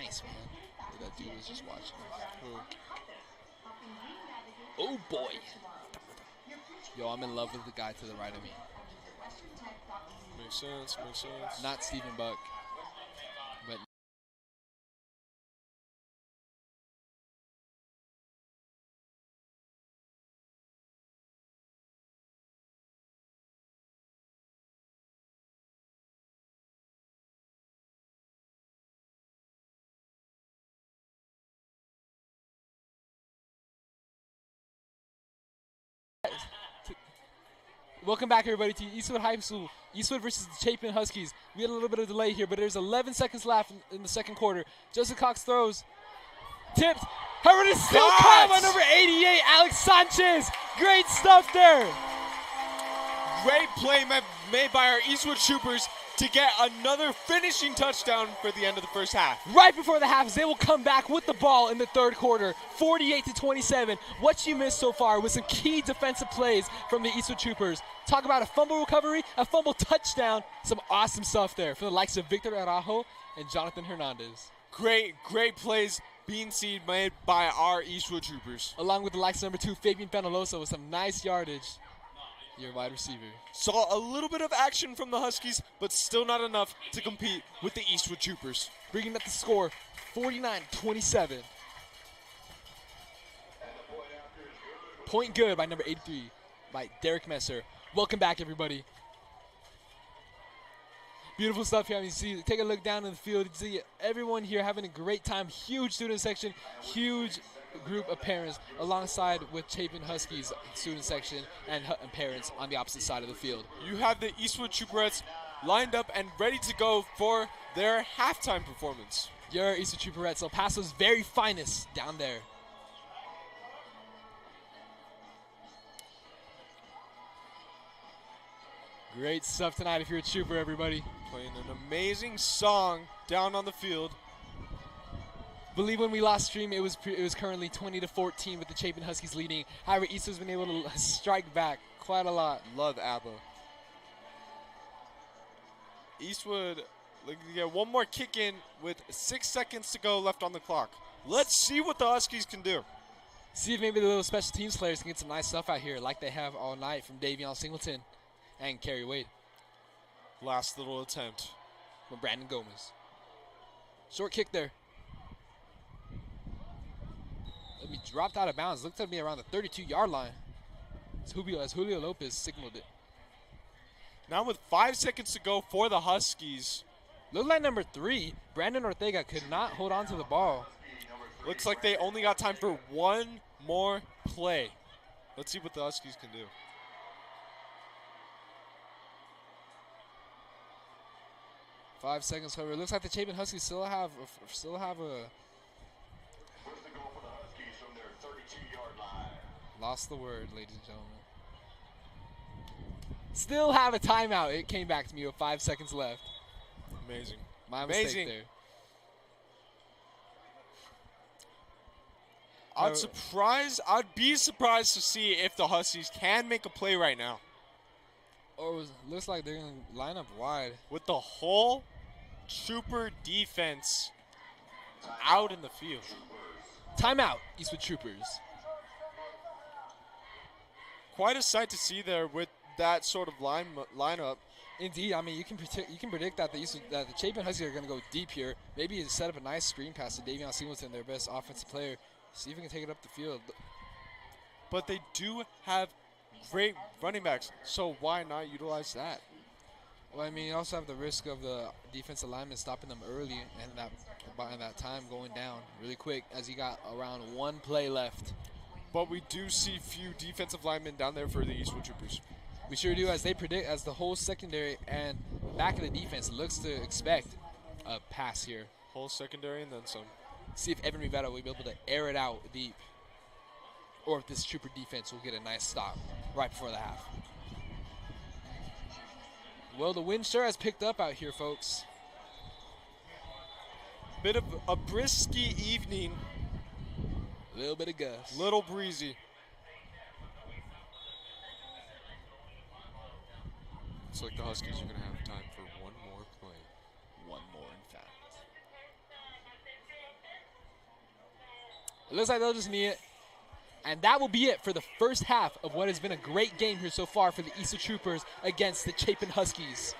nice, man. That dude was just watching. Who? Oh boy. Yo, I'm in love with the guy to the right of me. Makes sense, makes sense. Not Stephen Buck, but welcome back, everybody, to Eastwood High School. Eastwood versus the Chapin Huskies. We had a little bit of delay here, but there's 11 seconds left in the second quarter. Joseph Cox throws. Tipped. However, it's still caught by number 88, Alex Sanchez. Great stuff there. Great play made by our Eastwood Troopers to get another finishing touchdown for the end of the first half. Right before the half, they will come back with the ball in the third quarter, 48-27. What you missed so far was some key defensive plays from the Eastwood Troopers. Talk about a fumble recovery, a fumble touchdown, some awesome stuff there for the likes of Victor Araujo and Jonathan Hernandez. Great plays being seen made by our Eastwood Troopers. Along with the likes of number 2, Fabian Penalosa, with some nice yardage. Your wide receiver. Saw a little bit of action from the Huskies, but still not enough to compete with the Eastwood Troopers. Bringing up the score, 49-27. Point good by number 83, by Derek Messer. Welcome back, everybody. Beautiful stuff here. I mean, see, take a look down in the field. You see everyone here having a great time. Huge student section, huge group of parents alongside with Chapin Huskies student section and parents on the opposite side of the field. You have the Eastwood Trooperettes lined up and ready to go for their halftime performance. Your Eastwood Trooperettes, El Paso's very finest down there. Great stuff tonight if you're a Trooper, everybody. Playing an amazing song down on the field. Believe when we last streamed, it was currently 20-14 with the Chapin Huskies leading. However, Eastwood's been able to strike back quite a lot. Love ABBA. Eastwood looking to get one more kick in with 6 seconds to go left on the clock. Let's see what the Huskies can do. See if maybe the little special teams players can get some nice stuff out here like they have all night from Davion Singleton and Kerry Wade. Last little attempt from Brandon Gomez. Short kick there. Let me dropped out of bounds. Looked to me around the 32-yard line. As Julio Lopez signaled it. Now with 5 seconds to go for the Huskies. Looked like number 3, Brandon Ortega, could not hold on to the ball. Looks like they only got time for one more play. Let's see what the Huskies can do. Five seconds, however. It looks like the Chapin Huskies still have a lost the word, ladies and gentlemen. Still have a timeout. It came back to me with 5 seconds left. Amazing. My mistake there. I'd be surprised to see if the Huskies can make a play right now. Or looks like they're going to line up wide. With the whole Trooper defense out in the field. Timeout, Eastwood Troopers. Quite a sight to see there with that sort of lineup. Indeed, I mean you can predict that the Chapin Huskies are going to go deep here. Maybe set up a nice screen pass to Davion Singleton, their best offensive player. See if he can take it up the field. But they do have great running backs, so why not utilize that? Well, I mean, you also have the risk of the defensive lineman stopping them early and that time going down really quick as you got around one play left. But we do see few defensive linemen down there for the Eastwood Troopers. We sure do, as they predict, as the whole secondary and back of the defense looks to expect a pass here. Whole secondary and then some. See if Evan Rivera will be able to air it out deep, or if this Trooper defense will get a nice stop right before the half. Well, the wind sure has picked up out here, folks. Bit of a brisky evening. A little bit of gust. Little breezy. Looks like the Huskies are going to have time for one more play. One more, in fact. It looks like they'll just knee it. And that will be it for the first half of what has been a great game here so far for the Eastwood Troopers against the Chapin Huskies.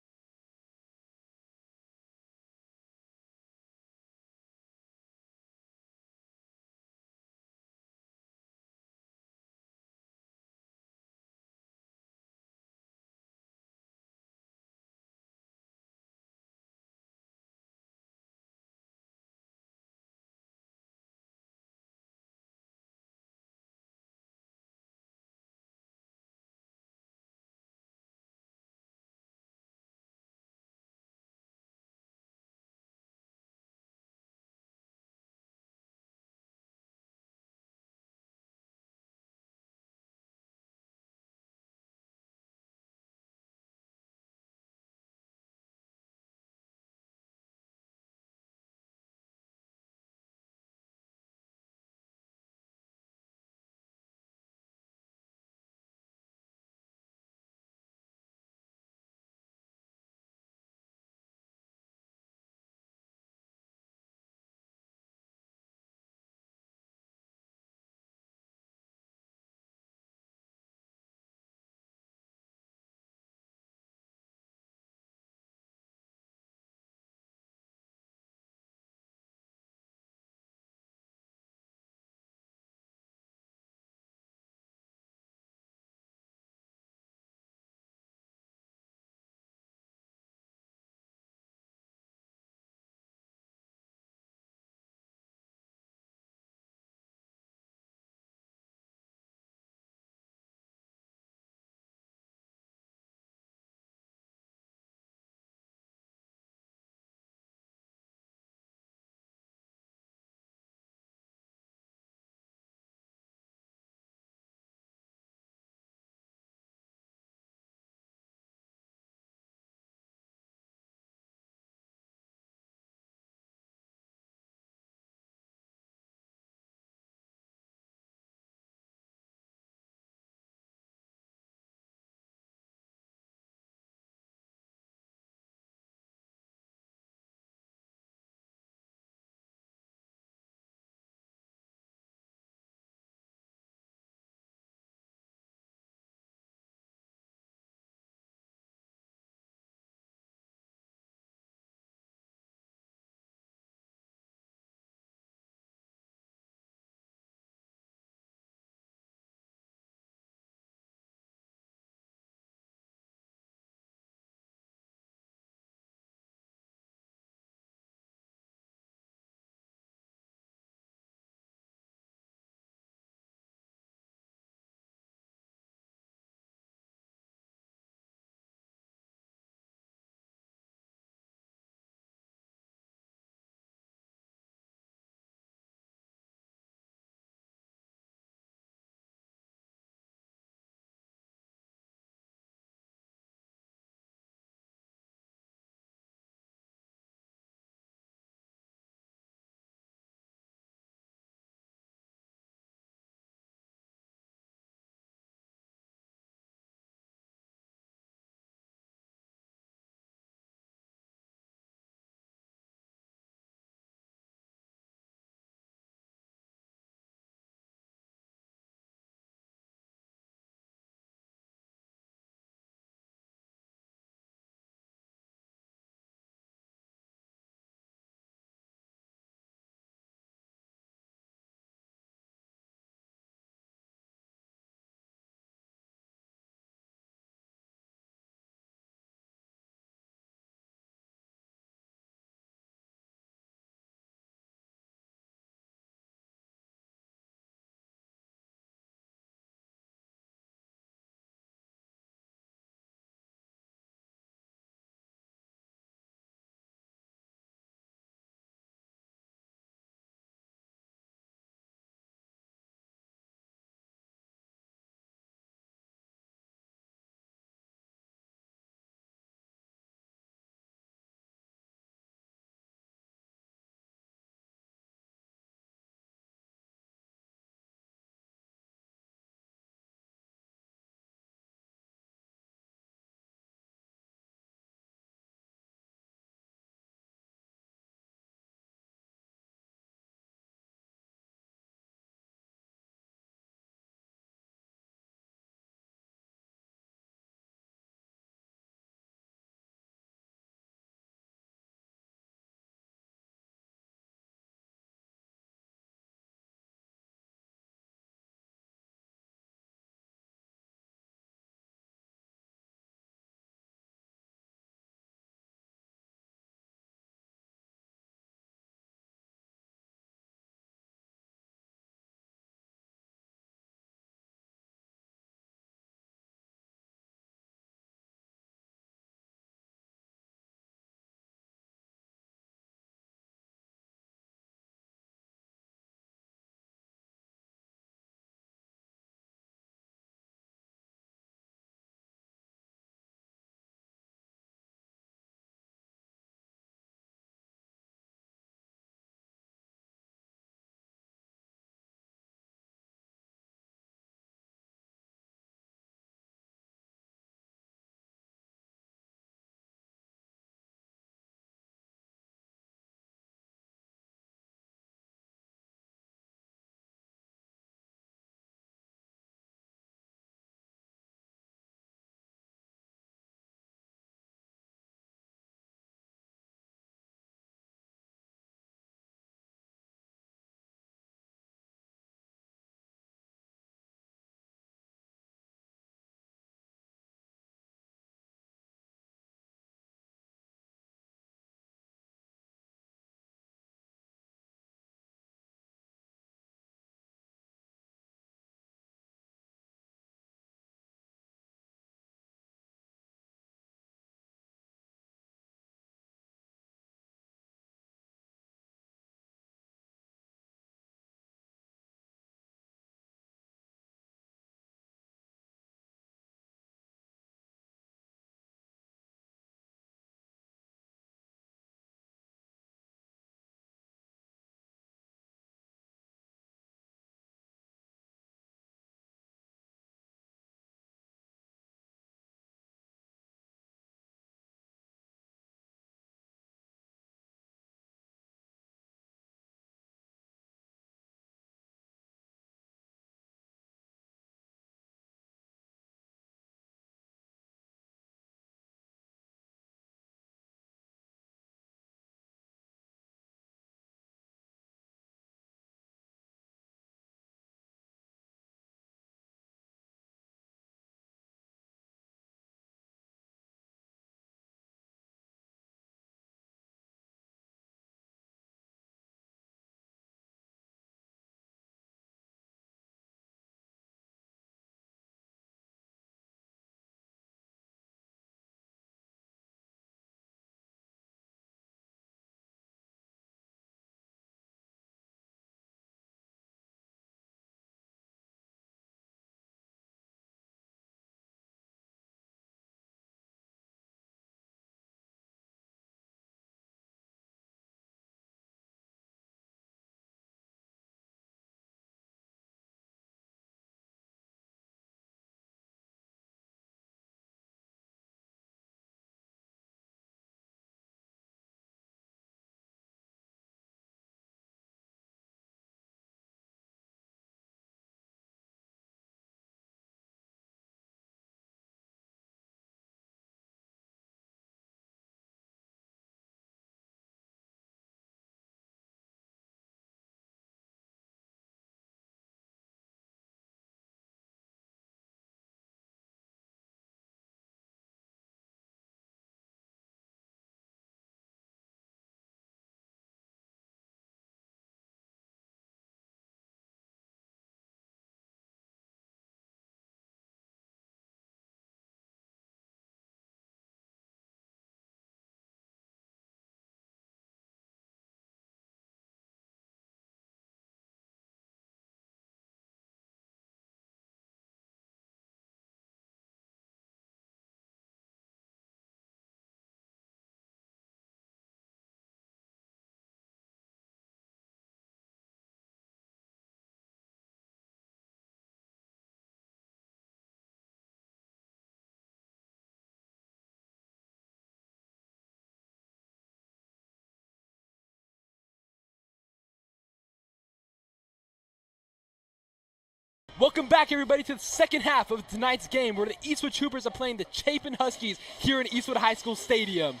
Welcome back, everybody, to the second half of tonight's game where the Eastwood Troopers are playing the Chapin Huskies here in Eastwood High School Stadium.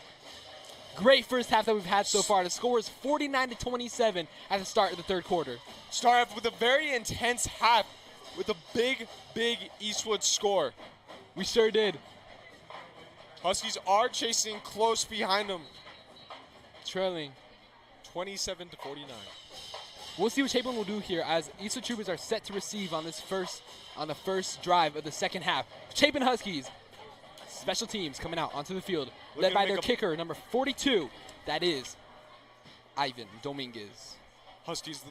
Great first half that we've had so far. The score is 49-27 at the start of the third quarter. Start off with a very intense half with a big Eastwood score. We sure did. Huskies are chasing close behind them. Trailing. 27-49. We'll see what Chapin will do here as Eastwood Troopers are set to receive on the first drive of the second half. Chapin Huskies, special teams coming out onto the field, led by their kicker, number 42. That is Ivan Dominguez. Huskies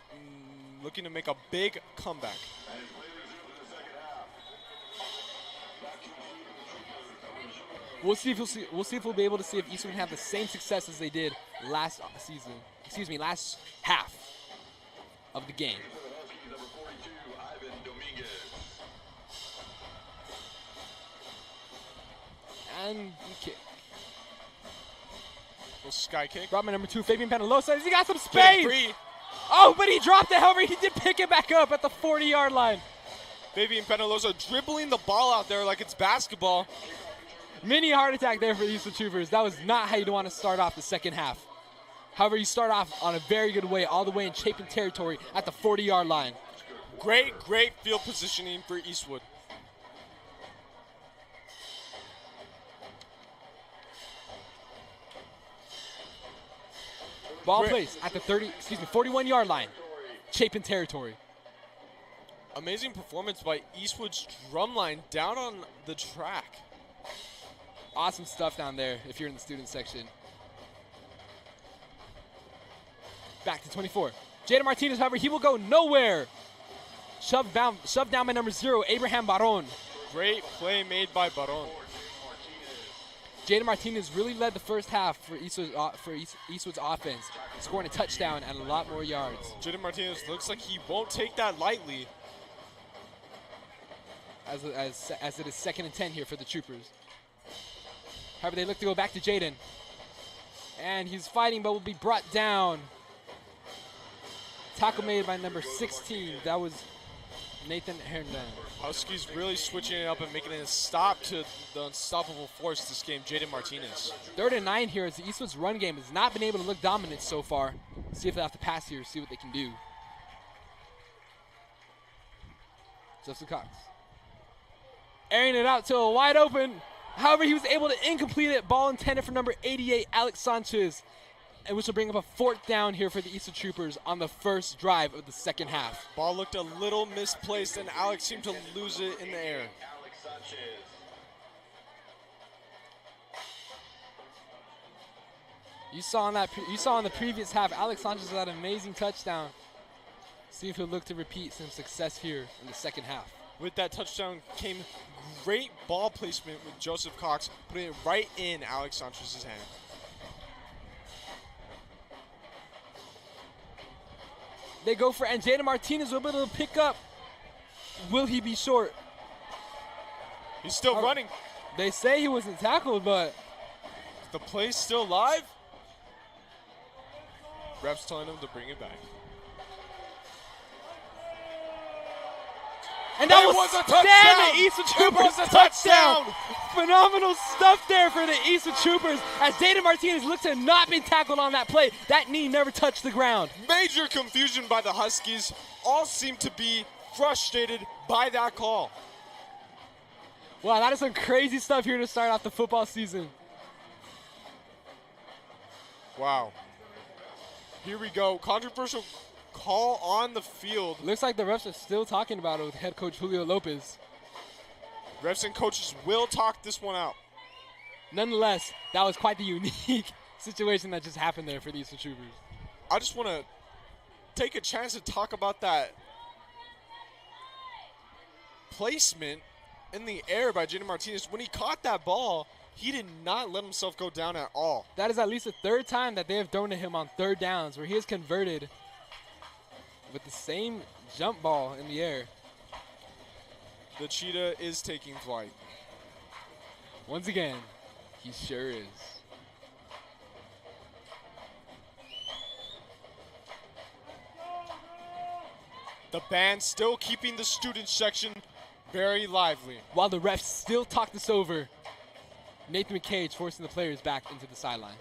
looking to make a big comeback. We'll see if we'll be able to see if Eastwood can have the same success as they did last season. Excuse me, last half of the game. And kick. Little sky kick. Brought my number 2, Fabian Penalosa. He got some space. Oh, but he dropped it. However, he did pick it back up at the 40-yard line. Fabian Penalosa dribbling the ball out there like it's basketball. Mini heart attack there for the Eastwood Troopers. That was not how you'd want to start off the second half. However, you start off on a very good way, all the way in Chapin territory at the 40-yard line. Great field positioning for Eastwood. Ball placed at the 41-yard line, Chapin territory. Amazing performance by Eastwood's drumline down on the track. Awesome stuff down there if you're in the student section. Back to 24. Jaden Martinez, however, he will go nowhere. Shoved down by number 0, Abraham Baron. Great play made by Baron. Jaden Martinez really led the first half for Eastwood's offense, scoring a touchdown and a lot more yards. Jaden Martinez looks like he won't take that lightly. As it is 2nd and 10 here for the Troopers. However, they look to go back to Jaden. And he's fighting, but will be brought down. Tackle made by number 16. That was Nathan Herndon. Huskies really switching it up and making it a stop to the unstoppable force this game, Jaden Martinez. 3rd and 9 here as the Eastwood's run game has not been able to look dominant so far. See if they have to pass here, see what they can do. Joseph Cox. Airing it out to a wide open. However, he was able to incomplete it. Ball intended for number 88, Alex Sanchez. And which will bring up a 4th down here for the Eastwood Troopers on the first drive of the second half. Ball looked a little misplaced, and Alex seemed to lose it in the air. You saw in the previous half, Alex Sanchez had an amazing touchdown. See if he'll look to repeat some success here in the second half. With that touchdown came great ball placement with Joseph Cox, putting it right in Alex Sanchez's hand. They go for, and Jaden Martinez will be able to pick up. Will he be short? He's still running. They say he wasn't tackled, but is the play still live? Ref's telling him to bring it back. And that was a touchdown! The Eastwood Troopers a touchdown! Phenomenal stuff there for the Eastwood Troopers as Jaden Martinez looks to have not been tackled on that play. That knee never touched the ground. Major confusion by the Huskies. All seem to be frustrated by that call. Wow, that is some crazy stuff here to start off the football season. Wow. Here we go. Controversial call on the field. Looks like the refs are still talking about it with head coach Julio Lopez. Refs and coaches will talk this one out. Nonetheless, that was quite the unique situation that just happened there for the Eastwood Troopers. I just want to take a chance to talk about that placement in the air by Jaden Martinez. When he caught that ball, he did not let himself go down at all. That is at least the 3rd time that they have thrown to him on 3rd downs where he has converted with the same jump ball in the air. The cheetah is taking flight. Once again, he sure is. The band still keeping the student section very lively. While the refs still talk this over, Nathan McCage forcing the players back into the sideline.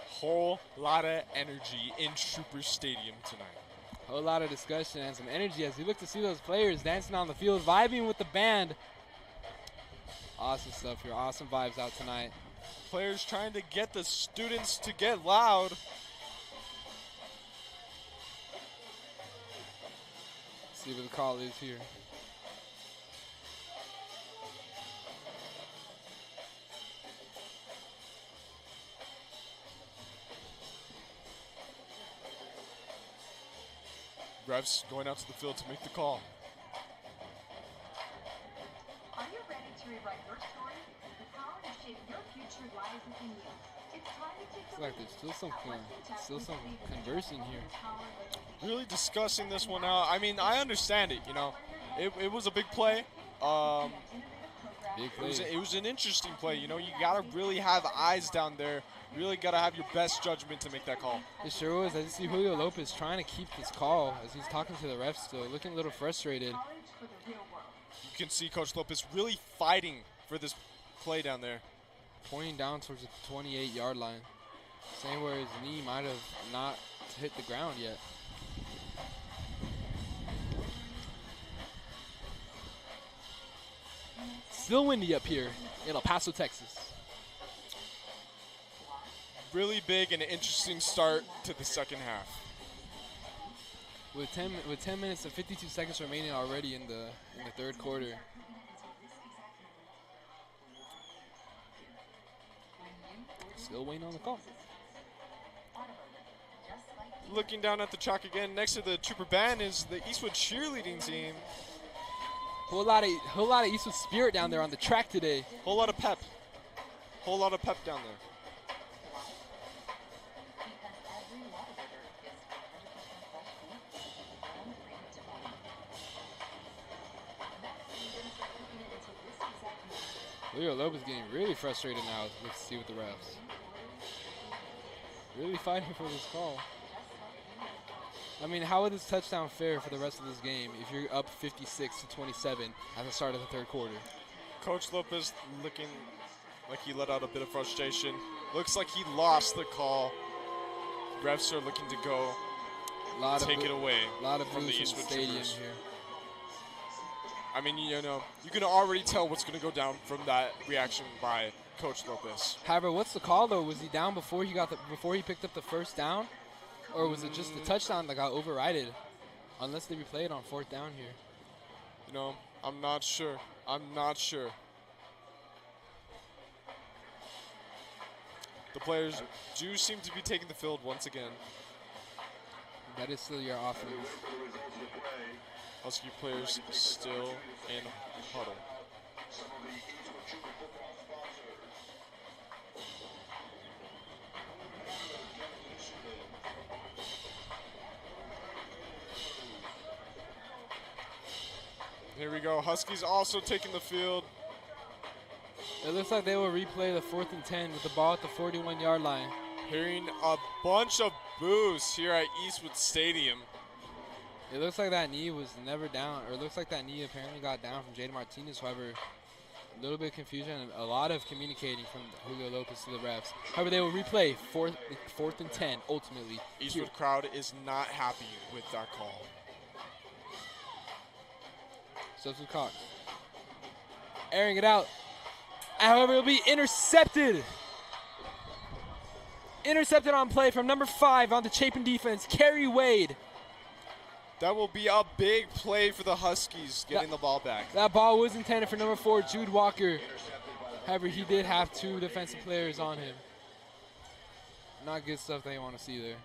Whole lot of energy in Trooper Stadium tonight. A whole lot of discussion and some energy as we look to see those players dancing on the field, vibing with the band. Awesome stuff here. Awesome vibes out tonight. Players trying to get the students to get loud. See what the call is here. Refs going out to the field to make the call. Are you ready to rewrite your story? The power to shape your future lies within you. It's time to take It's like there's still some conversing here. Really discussing this one out. I mean, I understand it, you know. It was a big play. Big play. It was an interesting play. You know, you got to really have eyes down there. Really got to have your best judgment to make that call. It sure was. I just see Julio Lopez trying to keep this call as he's talking to the refs still, looking a little frustrated. You can see Coach Lopez really fighting for this play down there. Pointing down towards the 28-yard line. Same where his knee might have not hit the ground yet. Still windy up here in El Paso, Texas. Really big and interesting start to the second half. With 10 minutes and 52 seconds remaining already in the third quarter. Still waiting on the call. Looking down at the track again, next to the Trooper Band is the Eastwood cheerleading team. Whole lot of Eastwood spirit down there on the track today. Whole lot of pep. Whole lot of pep down there. Julio Lopez getting really frustrated now. Let's see with the refs. Really fighting for this call. I mean, how is this touchdown fair for the rest of this game if you're up 56-27 at the start of the third quarter? Coach Lopez looking like he let out a bit of frustration. Looks like he lost the call. Refs are looking to go take it away from the Eastwood Troopers. Here. I mean, you know, you can already tell what's going to go down from that reaction by Coach Lopez. However, what's the call though? Was he down before he picked up the first down, or was it just the touchdown that got overridden? Unless they replay it on fourth down here. You know, I'm not sure. I'm not sure. The players do seem to be taking the field once again. That is still your offense. Husky players still in huddle. Here we go. Huskies also taking the field. It looks like they will replay the 4th and 10 with the ball at the 41-yard line. Hearing a bunch of boos here at Eastwood Stadium. It looks like that knee was never down, or it looks like that knee apparently got down from Jaden Martinez. However, a little bit of confusion and a lot of communicating from Julio Lopez to the refs. However, they will replay 4th and 10 ultimately. Eastwood crowd is not happy with that call. Joseph Cox airing it out. However, it will be intercepted. Intercepted on play from number 5 on the Chapin defense, Kerry Wade. That will be a big play for the Huskies getting the ball back. That ball was intended for number 4, Jude Walker. However, he did have 2 defensive players on him. Not good stuff that you want to see there.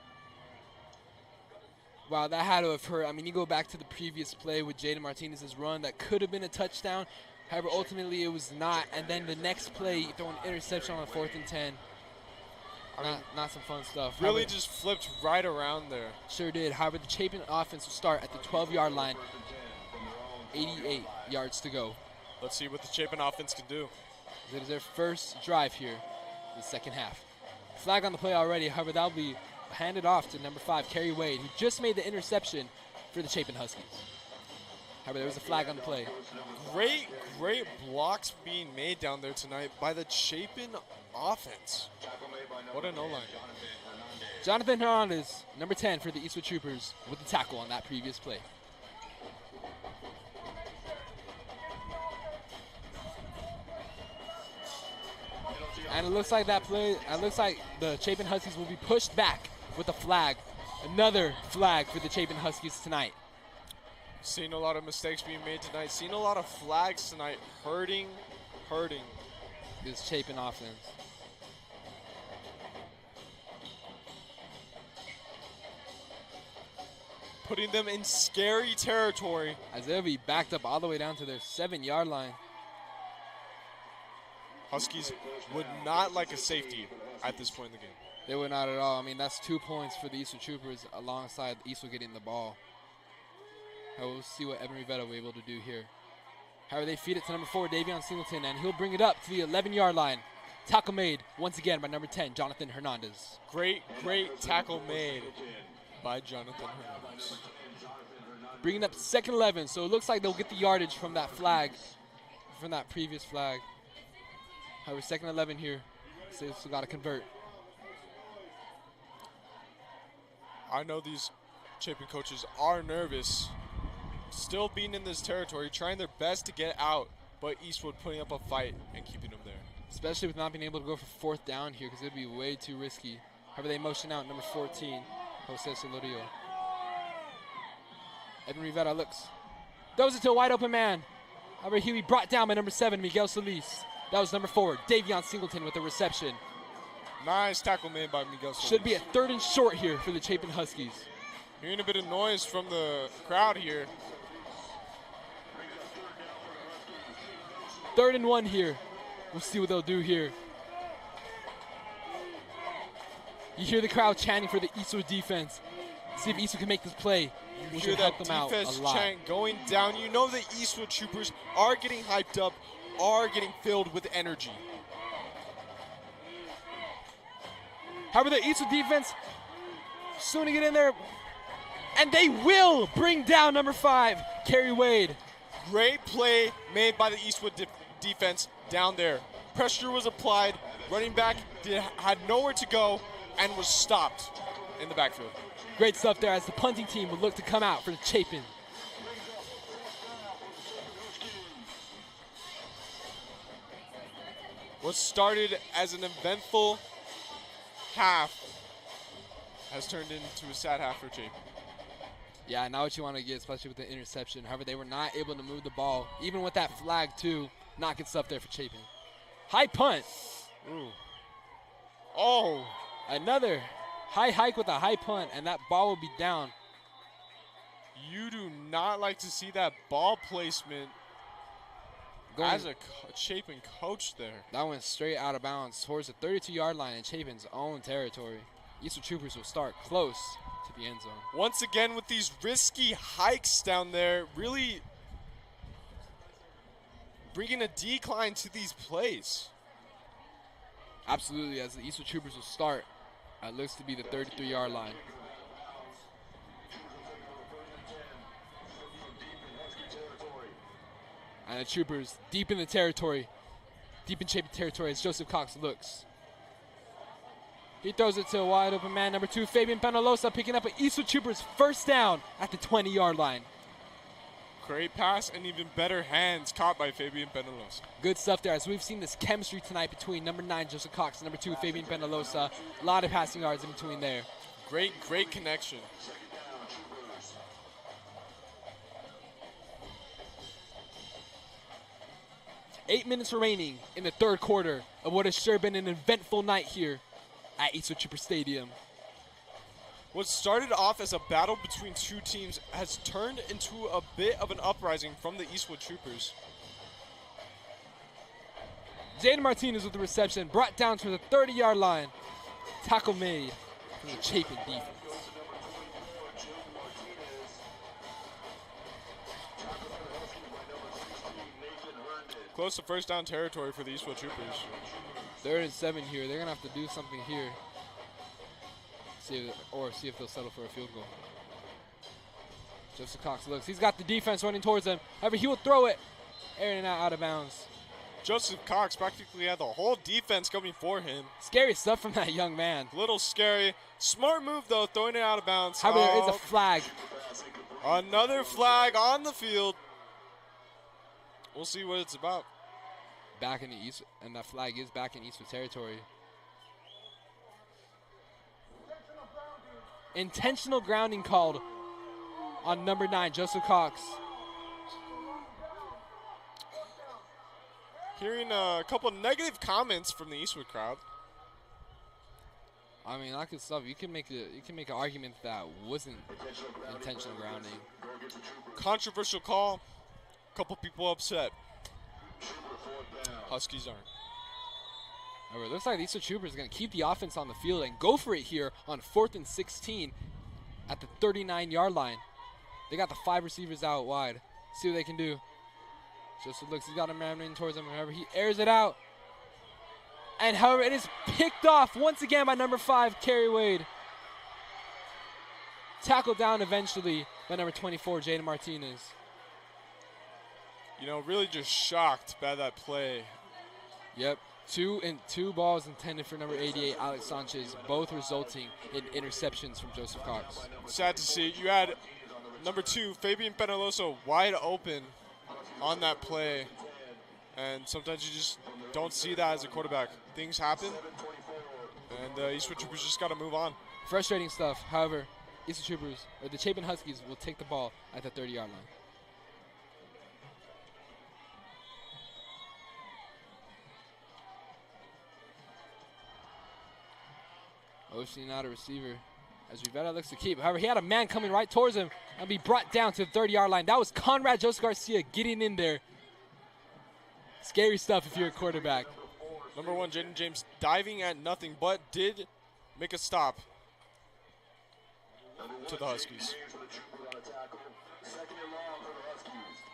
Wow, that had to have hurt. I mean, you go back to the previous play with Jaden Martinez's run. That could have been a touchdown. However, ultimately it was not. And then the next play, you throw an interception on the 4th and 10. Not some fun stuff. Really just flipped right around there. Sure did. However, the Chapin offense will start at the 12-yard line. 88 yards to go. Let's see what the Chapin offense can do. It is their first drive here. the second half. Flag on the play already. However, that'll be handed off to number 5, Kerry Wade, who just made the interception for the Chapin Huskies. However, there was a flag on the play. Great blocks being made down there tonight by the Chapin offense. What an O-line. Jonathan Hernandez, number 10 for the Eastwood Troopers, with the tackle on that previous play. And it looks like the Chapin Huskies will be pushed back with a flag. Another flag for the Chapin Huskies tonight. Seeing a lot of mistakes being made tonight. Seeing a lot of flags tonight. Hurting this Chapin offense. Putting them in scary territory. As they'll be backed up all the way down to their 7-yard line. Huskies would not like a safety at this point in the game. They would not at all. I mean, that's 2 points for the Eastwood Troopers alongside Eastwood getting the ball. We'll see what Evan Rivetta will be able to do here. However, they feed it to number 4, Davion Singleton, and he'll bring it up to the 11-yard line. Tackle made once again by number 10, Jonathan Hernandez. Great tackle made by Jonathan Hernandez. Bringing up 2nd 11, so it looks like they'll get the yardage from that flag, from that previous flag. However, 2nd 11 here, so got to convert. I know these Chapin coaches are nervous, still being in this territory, trying their best to get out, but Eastwood putting up a fight and keeping them there. Especially with not being able to go for 4th down here, because it would be way too risky. However, they motion out number 14, Jose Solorio. Evan Rivera looks, throws it to a wide open man. However, he'll be brought down by number 7, Miguel Solis. That was number 4, Davion Singleton with the reception. Nice tackle made by Miguel Solis. Should be a 3rd and short here for the Chapin Huskies. Hearing a bit of noise from the crowd here. 3rd and 1 here. We'll see what they'll do here. You hear the crowd chanting for the Eastwood defense. See if Eastwood can make this play. You hear that defense chant going down. You know the Eastwood Troopers are getting hyped up, are getting filled with energy. However, the Eastwood defense soon to get in there, and they will bring down number 5, Kerry Wade. Great play made by the Eastwood defense down there. Pressure was applied. Running back had nowhere to go and was stopped in the backfield. Great stuff there as the punting team would look to come out for the Chapin. What started as an eventful half has turned into a sad half for Chapin. Yeah, not what you want to get, especially with the interception. However, they were not able to move the ball, even with that flag too. Not good stuff there for Chapin. High punt. Ooh. Oh. Another high hike with a high punt, and that ball will be down. You do not like to see that ball placement as a Chapin coach there. That went straight out of bounds towards the 32-yard line in Chapin's own territory. Eastwood Troopers will start close to the end zone. Once again with these risky hikes down there, really bringing a decline to these plays. Absolutely, as the Eastwood Troopers will start. It looks to be the 33-yard line. And the Troopers deep in the territory, deep in Chapin territory as Joseph Cox looks. He throws it to a wide open man, number 2, Fabian Penalosa, picking up an Eastwood Troopers 1st down at the 20-yard line. Great pass and even better hands caught by Fabian Penalosa. Good stuff there, as we've seen this chemistry tonight between number 9, Joseph Cox, and number 2, Fabian Penalosa. A lot of passing yards in between there. Great connection. Eight minutes remaining in the 3rd quarter of what has sure been an eventful night here at Eastwood Trooper Stadium. What started off as a battle between two teams has turned into a bit of an uprising from the Eastwood Troopers. Jaden Martinez with the reception, brought down to the 30-yard line. Tackle made from the Chapin defense. Close to 1st down territory for the Eastwood Troopers. 3rd and 7 here. They're going to have to do something here. See if they'll settle for a field goal. Joseph Cox looks. He's got the defense running towards him. However, he will throw it. Airing it out of bounds. Joseph Cox practically had the whole defense coming for him. Scary stuff from that young man. A little scary. Smart move, though, throwing it out of bounds. However, there is a flag. Another flag on the field. We'll see what it's about. Back in the East, and that flag is back in Eastwood territory. Intentional grounding called on number 9, Joseph Cox. Hearing a couple negative comments from the Eastwood crowd. I mean, that good stuff. You can make an argument that wasn't intentional grounding. Controversial call. Couple people upset. Huskies aren't. However, it looks like the Eastwood Troopers are going to keep the offense on the field and go for it here on 4th and 16 at the 39-yard line. They got the 5 receivers out wide. See what they can do. Joseph looks, he's got a man running towards him. However, he airs it out. And however, it is picked off once again by number 5, Kerry Wade. Tackled down eventually by number 24, Jaden Martinez. You know, really just shocked by that play. Yep. Two balls intended for number 88, Alex Sanchez, both resulting in interceptions from Joseph Cox. Sad to see. You had number 2, Fabian Penaloso, wide open on that play. And sometimes you just don't see that as a quarterback. Things happen, and Eastwood Troopers just got to move on. Frustrating stuff. However, Eastwood Troopers, or the Chapin Huskies, will take the ball at the 30-yard line. Ocean out a receiver as Rivera looks to keep. However, he had a man coming right towards him and be brought down to the 30-yard line. That was Conrad Joseph Garcia getting in there. Scary stuff if you're a quarterback. Number 1, Jaden James diving at nothing, but did make a stop to the Huskies.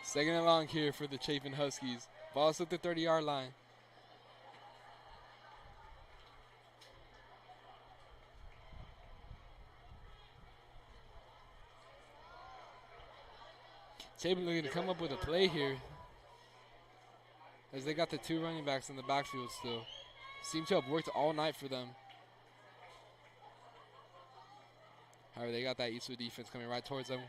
2nd and long here for the Chapin Huskies. Ball's at the 30-yard line. Chapin looking to come up with a play here, as they got the 2 running backs in the backfield still. Seem to have worked all night for them. However, they got that Eastwood defense coming right towards them.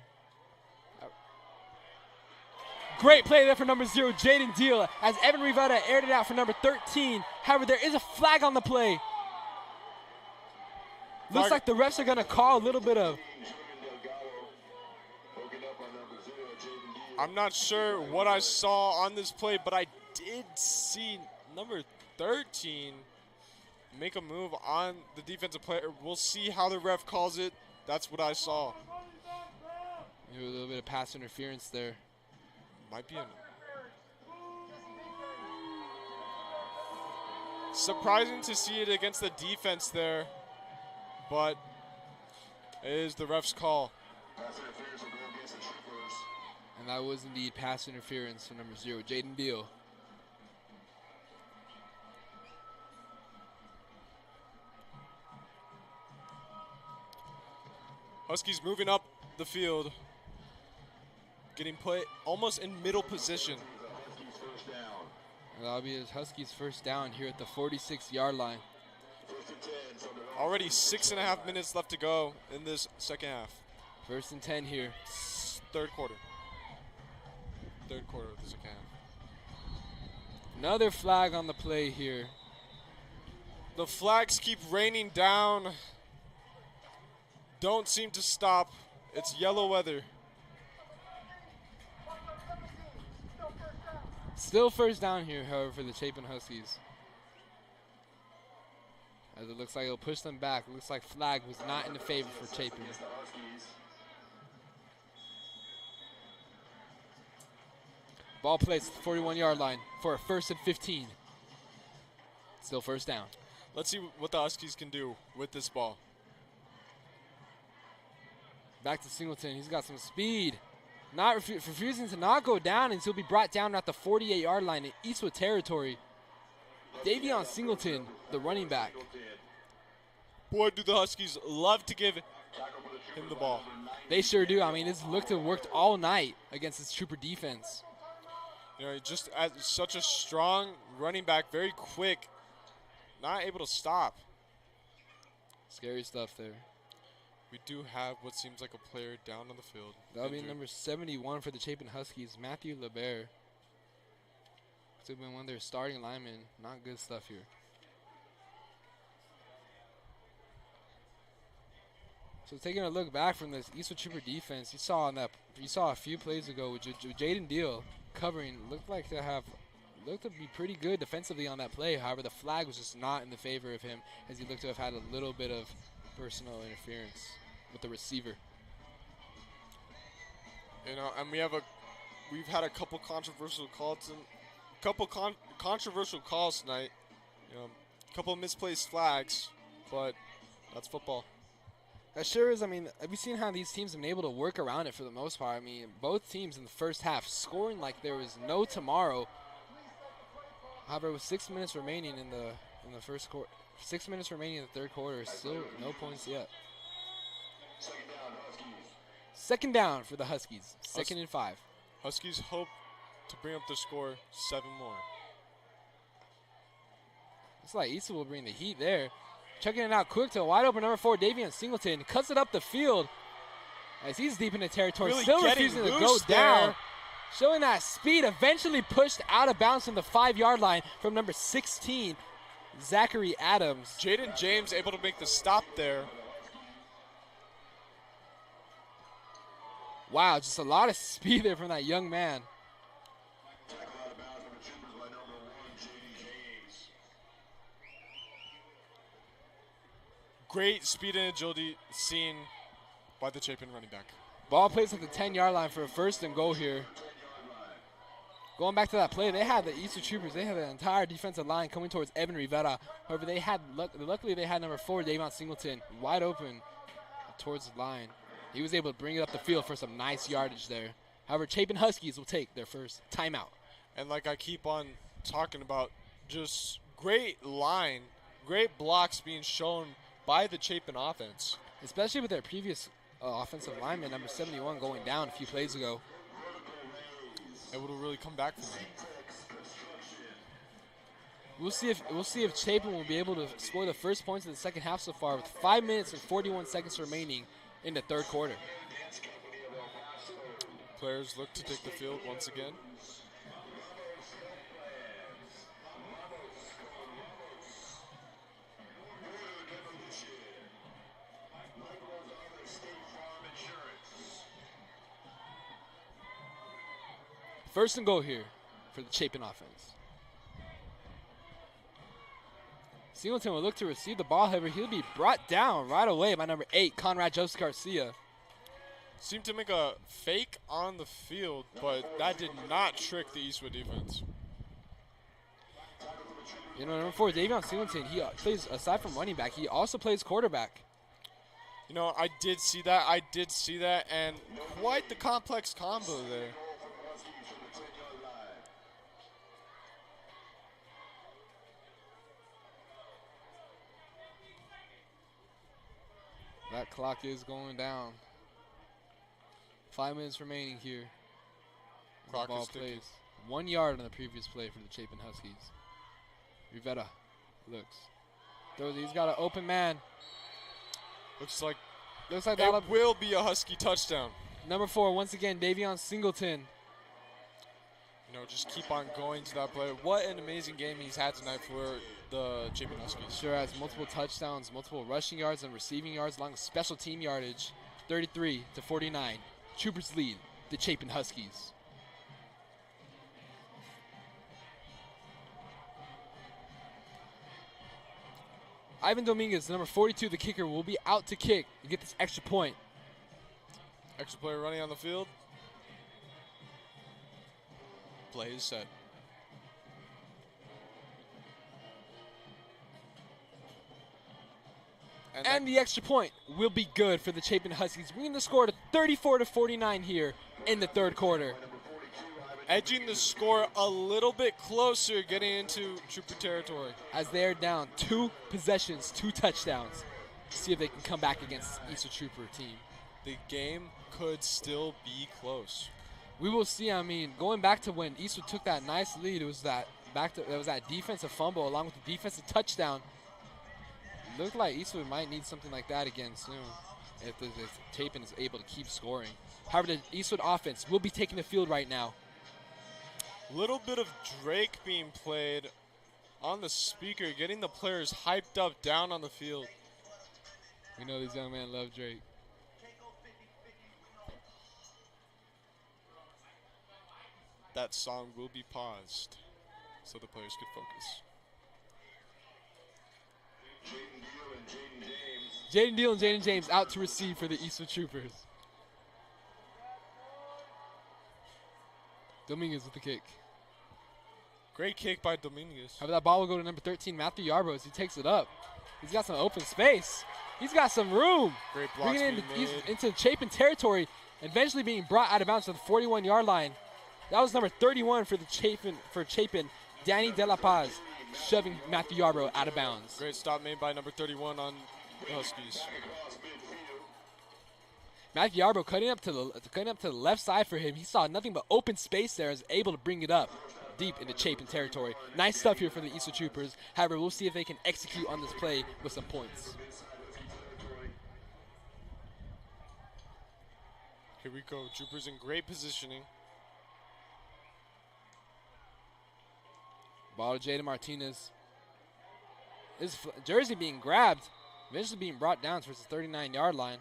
Great play there for number 0, Jaden Deal, as Evan Rivera aired it out for number 13. However, there is a flag on the play. Looks like the refs are going to call a little bit of. I'm not sure what I saw on this play, but I did see number 13 make a move on the defensive player. We'll see how the ref calls it. That's what I saw. Maybe a little bit of pass interference there. Might be surprising to see it against the defense there, but it is the ref's call. And that was indeed pass interference from number 0, Jaden Deal. Huskies moving up the field, getting put almost in middle position. And that'll be his Huskies' first down here at the 46-yard line. Already 6.5 minutes left to go in this second half. 1st and 10 here. Third quarter of the second half. Another flag on the play here. The flags keep raining down. Don't seem to stop. It's yellow weather. Still first down here, however, for the Chapin Huskies. As it looks like it'll push them back. It looks like flag was not in the favor for Chapin. Ball placed at the 41-yard line for a 1st and 15. Still first down. Let's see what the Huskies can do with this ball. Back to Singleton. He's got some speed. Not refusing to not go down, and he'll be brought down at the 48-yard line in Eastwood territory. Davion Singleton, the running back. Boy, do the Huskies love to give him the ball. They sure do. I mean, this looked to have worked all night against this Trooper defense. You know, just as such a strong running back, very quick, not able to stop. Scary stuff there. We do have what seems like a player down on the field. That'll be number 71 for the Chapin Huskies, Matthew LeBert. Could have been one of their starting linemen. Not good stuff here. So taking a look back from this Eastwood Trooper defense, you saw a few plays ago with Jaden Deal covering. Looked to be pretty good defensively on that play. However, the flag was just not in the favor of him, as he looked to have had a little bit of personal interference with the receiver. You know, and we've had a couple controversial calls tonight. You know, a couple of misplaced flags, but that's football. That sure is. I mean, have you seen how these teams have been able to work around it for the most part? I mean, both teams in the first half scoring like there was no tomorrow. However, with 6 minutes remaining in the first quarter, 6 minutes remaining in the third quarter, still no points yet. Second down for the Huskies. Second and 5. Huskies hope to bring up the score 7 more. Looks like Eastwood will bring the heat there. Checking it out quick to a wide open number 4, Davion Singleton. Cuts it up the field as he's deep in the territory. Really still refusing to go down. Showing that speed, eventually pushed out of bounds from the 5-yard line from number 16, Zachary Adams. Jaden James able to make the stop there. Wow, just a lot of speed there from that young man. Great speed and agility seen by the Chapin running back. Ball plays at the 10-yard line for a first and goal here. Going back to that play, they had the Eastwood Troopers. They had the entire defensive line coming towards Evan Rivera. However, luckily they had number 4, Davion Singleton, wide open towards the line. He was able to bring it up the field for some nice yardage there. However, Chapin Huskies will take their first timeout. And like I keep on talking about, just great line, great blocks being shown by the Chapin offense. Especially with their previous offensive lineman, number 71, going down a few plays ago. Able to really come back from that. We'll see if Chapin will be able to score the first points in the second half so far with 5 minutes and 41 seconds remaining in the third quarter. Players look to take the field once again. First and goal here for the Chapin offense. Singleton will look to receive the ball, however, he'll be brought down right away by number 8, Conrad Joseph Garcia. Seemed to make a fake on the field, but that did not trick the Eastwood defense. You know, number 4, Davion Singleton, he plays, aside from running back, he also plays quarterback. You know, I did see that, and quite the complex combo there. That clock is going down. 5 minutes remaining here. Clock ball is ticking. plays 1 yard on the previous play for the Chapin Huskies. Rivera looks. He's got an open man. Looks like that will be a Husky touchdown. Number 4, once again, Davion Singleton. You know, just keep on going to that play. What an amazing game he's had tonight for the Chapin Huskies. Sure has multiple touchdowns, multiple rushing yards and receiving yards, along with special team yardage, 33-49. Troopers lead the Chapin Huskies. Ivan Dominguez, number 42, the kicker, will be out to kick to get this extra point. Extra player running on the field. Play is set. And the extra point will be good for the Chapin Huskies, bringing the score to 34-49 here in the third quarter. edging the score a little bit closer, getting into Trooper territory. As they're down 2 possessions, 2 touchdowns. See if they can come back against Eastwood Trooper team. The game could still be close. We will see. I mean, going back to when Eastwood took that nice lead, it was that defensive fumble along with the defensive touchdown. It looked like Eastwood might need something like that again soon if Chapin is able to keep scoring. However, the Eastwood offense will be taking the field right now. Little bit of Drake being played on the speaker, getting the players hyped up down on the field. We know these young men love Drake. That song will be paused so the players could focus. Jaden Deal and Jaden James out to receive for the Eastwood Troopers. Dominguez with the kick. Great kick by Dominguez. However, that ball will go to number 13, Matthew Yarbrough, as he takes it up. He's got some open space. He's got some room. Great blocks bringing it being into Chapin territory, eventually being brought out of bounds to the 41-yard line. That was number 31 for Chapin, Danny De La Paz, shoving Matthew Yarbrough out of bounds. Great stop made by number 31 on the Huskies. Matthew Yarbrough cutting up to the left side for him. He saw nothing but open space there, is able to bring it up deep into Chapin territory. Nice stuff here for the Eastwood Troopers. However, we'll see if they can execute on this play with some points. Here we go. Troopers in great positioning. Ball to Jaden Martinez. His jersey being grabbed, eventually being brought down towards the 39-yard line.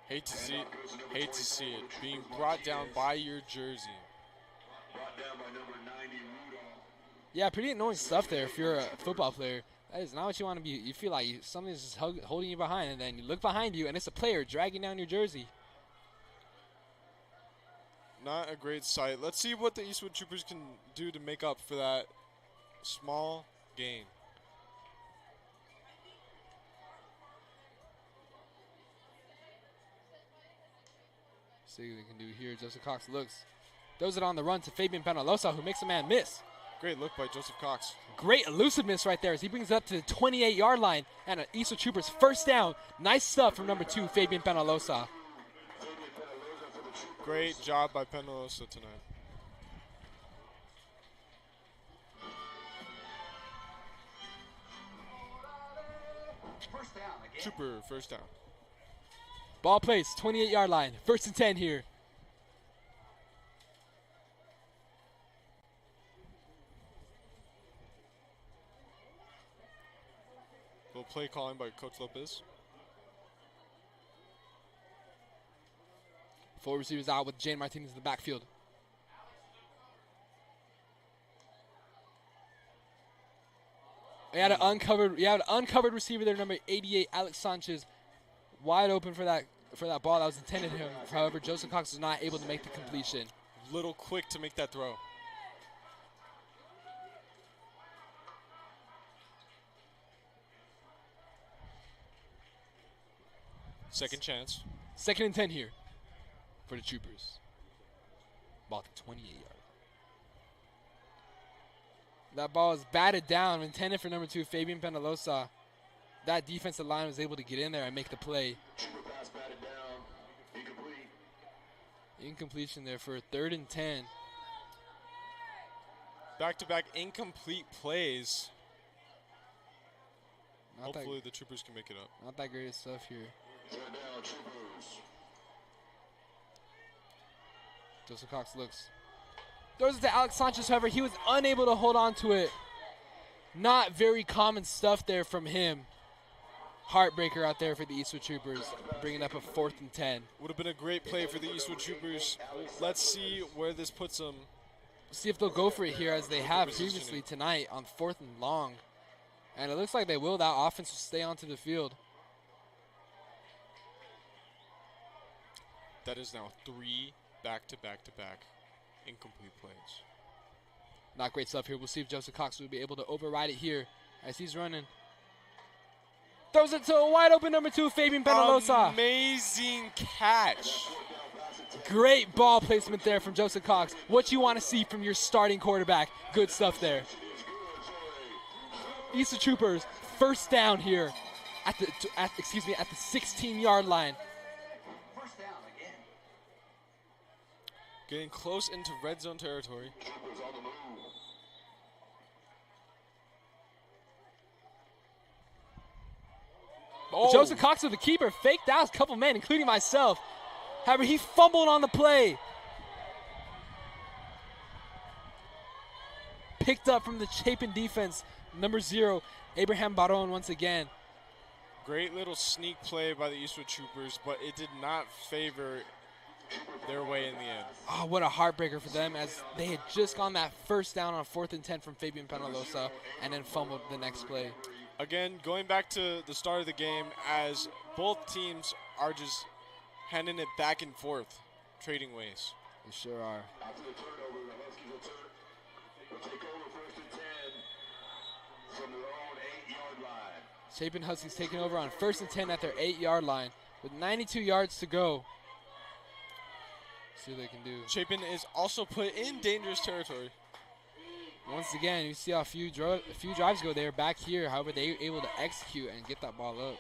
Hate to see it. Hate to see it. Being brought down by your jersey. Yeah, pretty annoying stuff there if you're a football player. That is not what you want to be. You feel like something's just holding you behind, and then you look behind you, and it's a player dragging down your jersey. Not a great sight. Let's see what the Eastwood Troopers can do to make up for that small gain. See what they can do here. Joseph Cox looks. Throws it on the run to Fabian Penalosa, who makes a man miss. Great look by Joseph Cox. Great elusiveness right there as he brings it up to the 28-yard line. And an Eastwood Troopers first down. Nice stuff from number 2, Fabian Penalosa. Great job by Penalosa tonight. Trooper, first down. Ball placed, 28-yard line. 1st and 10 here. Little play calling by Coach Lopez. 4 receivers out with Jane Martinez in the backfield. We had an uncovered receiver there, number 88, Alex Sanchez, wide open for that ball that was intended him. However, Joseph Cox was not able to make the completion. Little quick to make that throw. Second chance. 2nd and 10 here for the Troopers. Ball to 28-yard. That ball is batted down, intended for number 2, Fabian Penalosa. That defensive line was able to get in there and make the play. Incompletion there for a 3rd and 10. Back-to-back incomplete plays. Not Hopefully the Troopers can make it up. Not that great stuff here. Joseph Cox looks. Throws it to Alex Sanchez, however, he was unable to hold on to it. Not very common stuff there from him. Heartbreaker out there for the Eastwood Troopers, bringing up a 4th and 10. Would have been a great play for the Eastwood Troopers. Let's see where this puts them. See if they'll go for it here as they have previously tonight on 4th and long. And it looks like they will. That offense will stay onto the field. That is now 3 back-to-back-to-back incomplete plays. Not great stuff here. We'll see if Joseph Cox will be able to override it here as he's running. Throws it to a wide open number 2, Fabian Penalosa. Amazing catch Great ball placement there from Joseph Cox. What you want to see from your starting quarterback. Good stuff there. Eastwood Troopers first down here at the 16-yard line. Getting close into red zone territory. Oh. Joseph Cox with the keeper, faked out a couple men, including myself. However, he fumbled on the play. Picked up from the Chapin defense, number 0, Abraham Baron once again. Great little sneak play by the Eastwood Troopers, but it did not favor their way in the end. Oh, what a heartbreaker for them, as they had just gone that first down on 4th and 10 from Fabian Penalosa and then fumbled the next play. Again, going back to the start of the game, as both teams are just handing it back and forth, trading ways. They sure are. After the turnover, the Huskies will take over 1st and 10 from their own 8-yard line. Chapin Huskies taking over on 1st and 10 at their 8-yard line with 92 yards to go. See what they can do. Chapin is also put in dangerous territory. Once again, you see how a few drives ago they were back here. However, they were able to execute and get that ball up.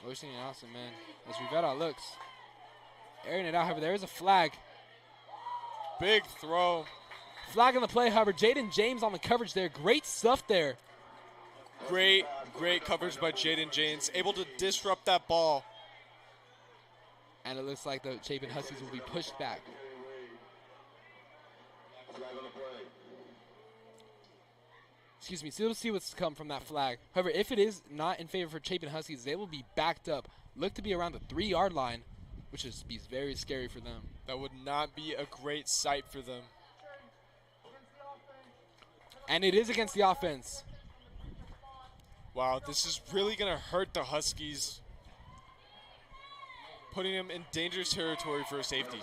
Motioning it awesome, man. As Rivera looks. Airing it out, however, there is a flag. Big throw. Flag on the play, however, Jaden James on the coverage there. Great stuff there. Great coverage by Jaden James. Able to disrupt that ball. And it looks like the Chapin Huskies will be pushed back. Excuse me, so we'll see what's come from that flag. However, if it is not in favor for Chapin Huskies, they will be backed up. Look to be around the 3-yard line, which is be very scary for them. That would not be a great sight for them. And it is against the offense. Wow, this is really going to hurt the Huskies, putting them in dangerous territory for a safety.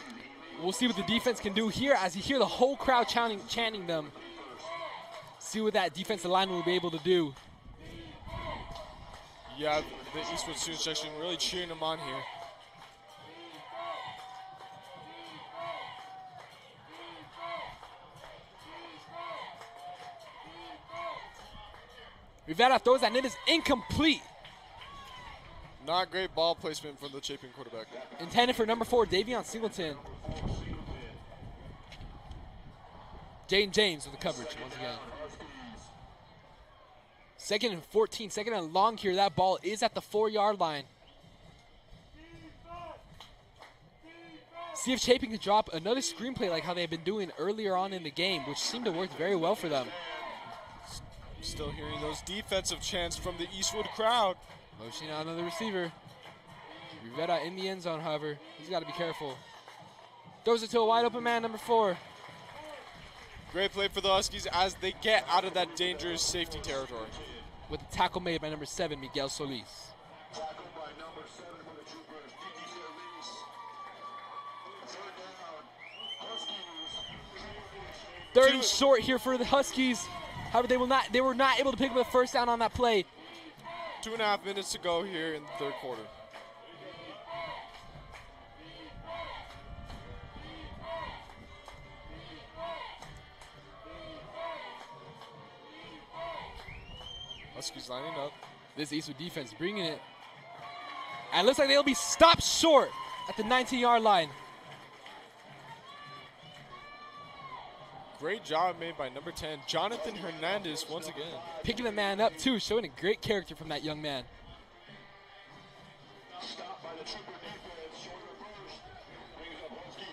We'll see what the defense can do here as you hear the whole crowd chanting them. See what that defensive lineman will be able to do. Yeah, the Eastwood student section really cheering them on here. Rivera throws that, and it is incomplete. Not great ball placement from the Chapin quarterback. Intended for number 4, Davion Singleton. Jaden James with the coverage once again. 2nd and 14, 2nd and long here. That ball is at the 4-yard line. See if Chapin can drop another screenplay like how they've been doing earlier on in the game, which seemed to work very well for them. Still hearing those defensive chants from the Eastwood crowd. Motioning out another receiver. Rivera in the end zone, however. He's got to be careful. Throws it to a wide open man, number 4. Great play for the Huskies as they get out of that dangerous safety territory. With a tackle made by number 7, Miguel Solis. Tackled by number 7 for the Troopers, Kiki Solis. Third down, Huskies. 3rd and short here for the Huskies. However, they were not able to pick up the first down on that play. 2.5 minutes to go here in the 3rd quarter. Huskies lining up. This Eastwood defense bringing it. And it looks like they'll be stopped short at the 19-yard line. Great job made by number 10, Jonathan Hernandez, once again. Picking the man up, too, showing a great character from that young man. Stopped by the Trooper defense, short of the first. Brings up Husky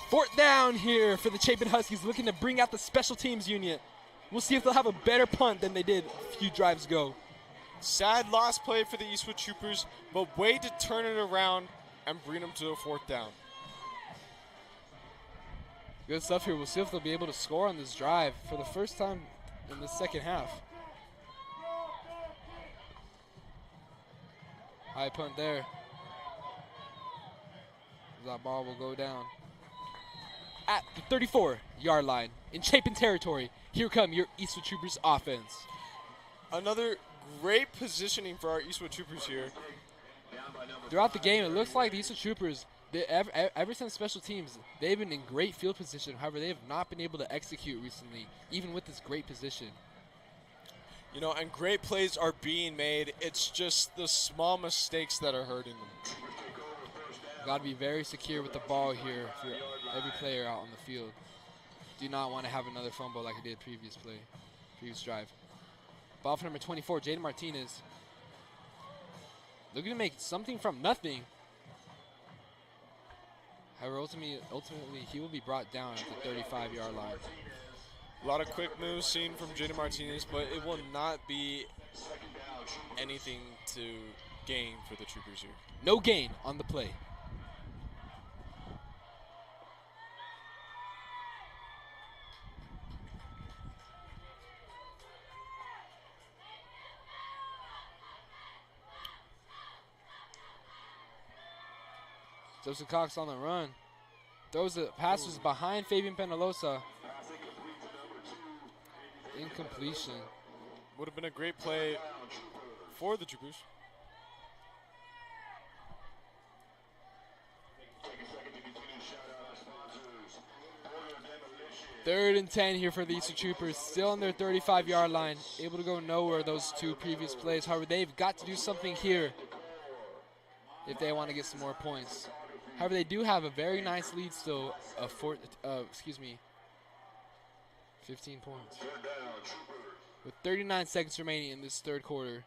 4th down. 4th down here for the Chapin Huskies, looking to bring out the special teams unit. We'll see if they'll have a better punt than they did a few drives ago. Sad lost play for the Eastwood Troopers, but way to turn it around and bring them to the 4th down. Good stuff here. We'll see if they'll be able to score on this drive for the first time in the 2nd half. High punt there. That ball will go down. At the 34-yard line in Chapin territory, here come your Eastwood Troopers offense. Another Great positioning for our Eastwood Troopers here. Throughout the game, it looks like the Eastwood Troopers, ever since special teams, they've been in great field position. However, they have not been able to execute recently, even with this great position. You know, and great plays are being made. It's just the small mistakes that are hurting them. Got to be very secure with the ball here for every player out on the field. Do not want to have another fumble like I did previous drive. Ball for number 24, Jaden Martinez. Looking to make something from nothing. However, ultimately, he will be brought down at the 35-yard line. A lot of quick moves seen from Jaden Martinez, but it will not be anything to gain for the Troopers here. No gain on the play. Joseph Cox on the run. Throws the passes behind Fabian Penalosa. Incompletion. Would have been a great play for the Troopers. Third and 10 here for the Eastwood Troopers. Still on their 35-yard line. Able to go nowhere those two previous plays. However, they've got to do something here if they want to get some more points. However, they do have a very nice lead still of 15 points. With 39 seconds remaining in this third quarter.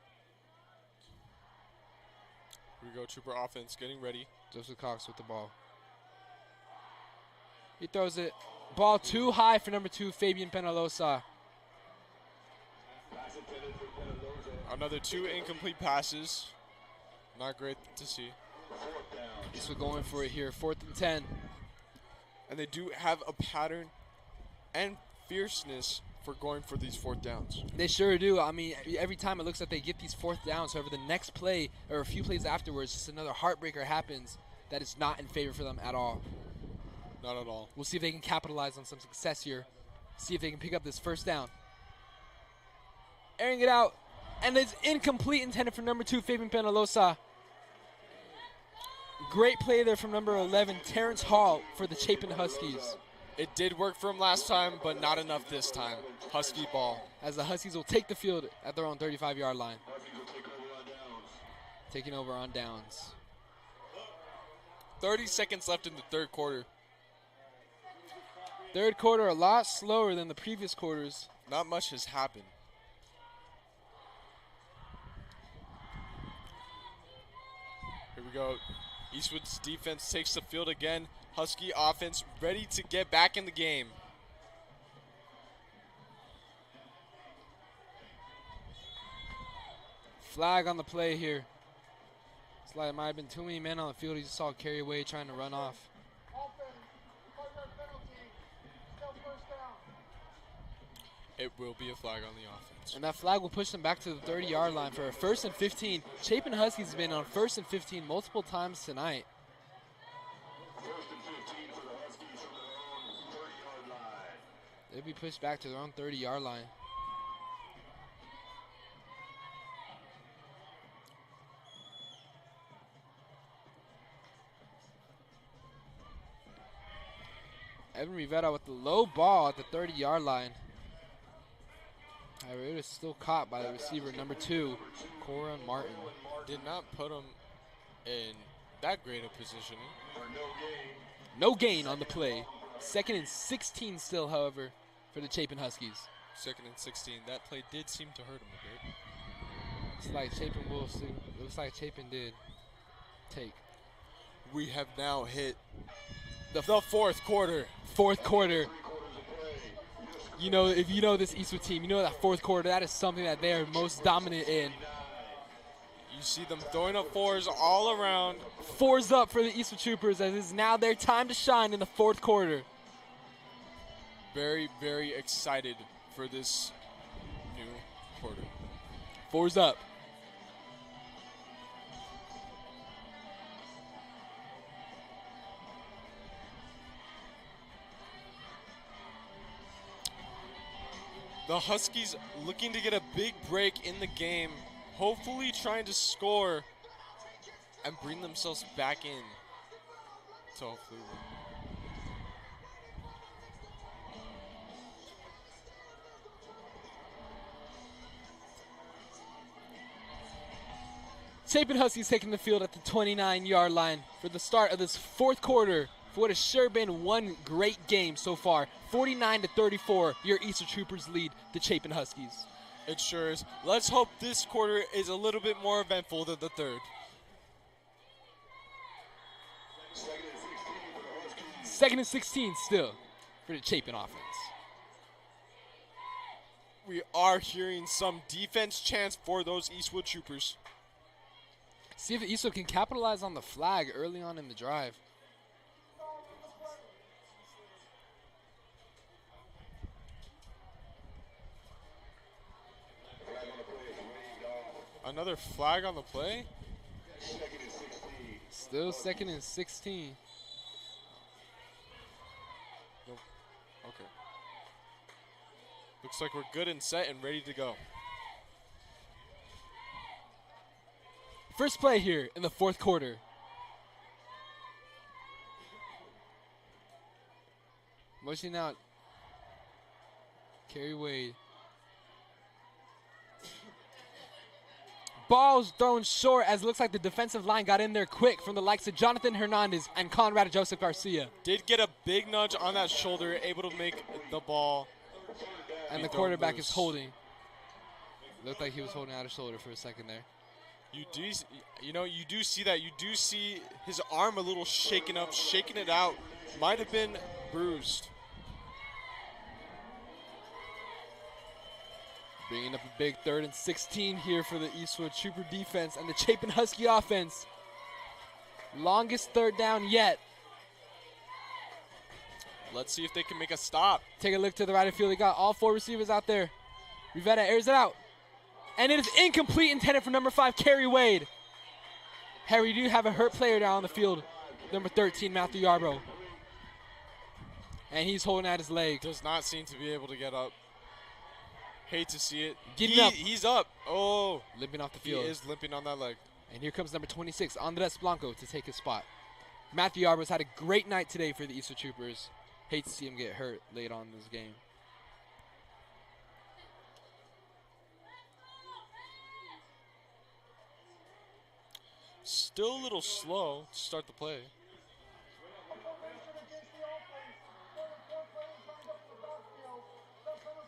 Here we go, Trooper offense getting ready. Joseph Cox with the ball. He throws it. Ball too high for number 2, Fabian Penalosa. Another 2 incomplete passes. Not great to see. So going for it here, 4th and 10. And they do have a pattern and fierceness for going for these 4th downs. They sure do. I mean, every time it looks like they get these 4th downs. However, the next play or a few plays afterwards, just another heartbreaker happens that is not in favor for them at all. Not at all. We'll see if they can capitalize on some success here. See if they can pick up this 1st down. Airing it out. And it's incomplete, intended for number 2, Fabian Penalosa. Great play there from number 11, Terrence Hall, for the Chapin Huskies. It did work for him last time, but not enough this time. Husky ball. As the Huskies will take the field at their own 35-yard line. Taking over on downs. 30 seconds left in the third quarter. Third quarter a lot slower than the previous quarters. Not much has happened. Here we go. Eastwood's defense takes the field again. Husky offense ready to get back in the game. Flag on the play here. It's like it might have been too many men on the field. He just saw carry away trying to run off. It will be a flag on the offense. And that flag will push them back to the 30-yard line for a 1st and 15. Chapin Huskies have been on 1st and 15 multiple times tonight. 1st and 15 for the Huskies from their own 30-yard line. They'll be pushed back to their own 30-yard line. Evan Rivera with the low ball at the 30-yard line. However, it is still caught by the receiver, number 2, Corin Martin. Did not put him in that great a positioning. No gain on the play. 2nd and 16 still, however, for the Chapin Huskies. 2nd and 16. That play did seem to hurt him a bit. Looks like Chapin did take. We have now hit the 4th quarter. 4th quarter. You know, if you know this Eastwood team, you know that 4th quarter, that is something that they are most dominant in. You see them throwing up 4s all around. 4's up for the Eastwood Troopers as it's now their time to shine in the 4th quarter. Very, very excited for this new quarter. 4's up. The Huskies looking to get a big break in the game, hopefully trying to score and bring themselves back in to hopefully win. Chapin Huskies taking the field at the 29-yard line for the start of this fourth quarter for what has sure been one great game so far. 49-34, your Eastwood Troopers lead the Chapin Huskies. It sure is. Let's hope this quarter is a little bit more eventful than the third. Second and 16 still for the Chapin offense. We are hearing some defense chants for those Eastwood Troopers. See if Eastwood can capitalize on the flag early on in the drive. Another flag on the play? Still second and 16. Nope. Okay. Looks like we're good and set and ready to go. First play here in the fourth quarter. Motioning out. Kerry Wade. Ball's thrown short as it looks like the defensive line got in there quick from the likes of Jonathan Hernandez and Conrad Joseph Garcia. Did get a big nudge on that shoulder, able to make the ball. And the quarterback is holding. Looked like he was holding out his shoulder for a second there. You do see that. You do see his arm a little shaken up, shaking it out. Might have been bruised. Bringing up a big 3rd and 16 here for the Eastwood Trooper defense and the Chapin Husky offense. Longest third down yet. Let's see if they can make a stop. Take a look to the right of field. They got all 4 receivers out there. Rivetta airs it out. And it is incomplete, intended for number 5, Kerry Wade. Harry, you do have a hurt player down on the field. Number 13, Matthew Yarbrough. And he's holding out his leg. Does not seem to be able to get up. Hate to see it. Up. He's up. Oh. Limping off the He field. is limping on that leg. And here comes number 26, Andres Blanco, to take his spot. Matthew Yarbrough's had a great night today for the Eastwood Troopers. Hate to see him get hurt late on in this game. Still a little slow to start the play.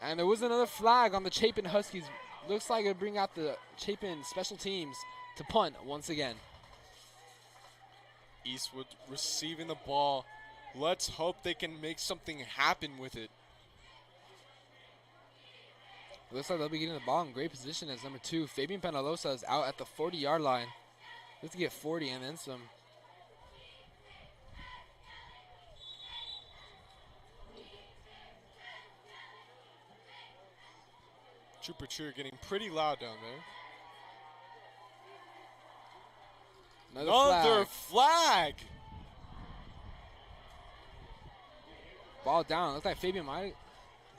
And there was another flag on the Chapin Huskies. Looks like it'll bring out the Chapin special teams to punt once again. Eastwood receiving the ball. Let's hope they can make something happen with it. It looks like they'll be getting the ball in great position as number 2, Fabian Penalosa, is out at the 40-yard line. Let's get 40 and then some. Trooper cheer getting pretty loud down there. Another flag. Ball down. Looks like Fabian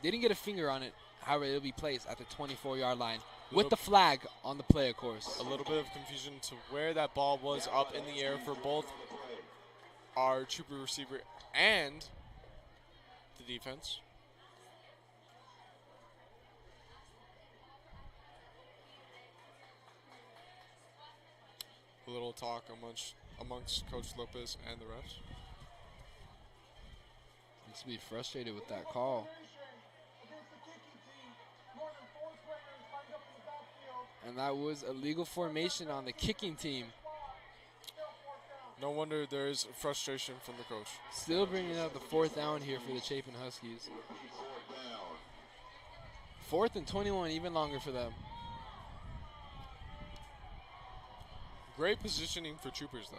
didn't get a finger on it. However, it'll be placed at the 24-yard line with the flag on the play, of course. A little bit of confusion to where that ball was up in the air for both our trooper receiver and the defense. A little talk amongst Coach Lopez and the refs. Needs to be frustrated with that call. And that was a legal formation on the kicking team. No wonder there is frustration from the coach. Still bringing up the 4th down here for the Chapin Huskies. 4th and 21, even longer for them. Great positioning for Troopers, though.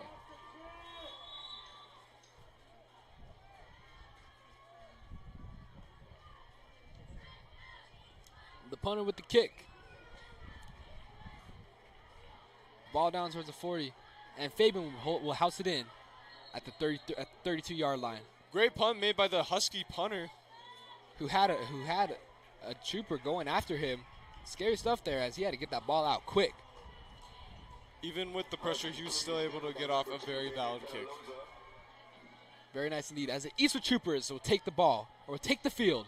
The punter with the kick. Ball down towards the 40. And Fabian will house it in at the 32-yard line. Great punt made by the Husky punter. Who had a trooper going after him. Scary stuff there as he had to get that ball out quick. Even with the pressure, he was still able to get off a very valid kick. Very nice indeed. As the Eastwood Troopers will take the ball, or take the field,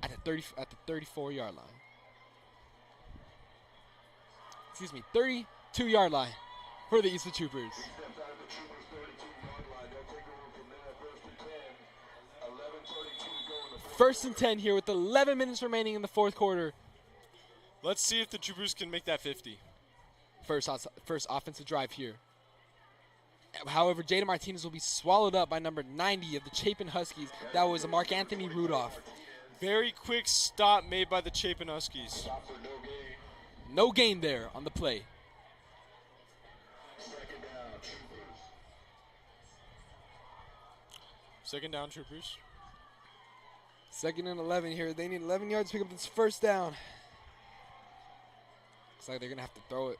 at the 34-yard line. Excuse me, 32-yard line for the Eastwood Troopers. First and 10 here with 11 minutes remaining in the fourth quarter. Let's see if the Troopers can make that 50. First offensive drive here. However, Jaden Martinez will be swallowed up by number 90 of the Chapin Huskies. That was Mark Anthony Rudolph. Very quick stop made by the Chapin Huskies. No gain there on the play. Second down, Troopers. Second and 11 here. They need 11 yards to pick up this first down. Looks like they're going to have to throw it.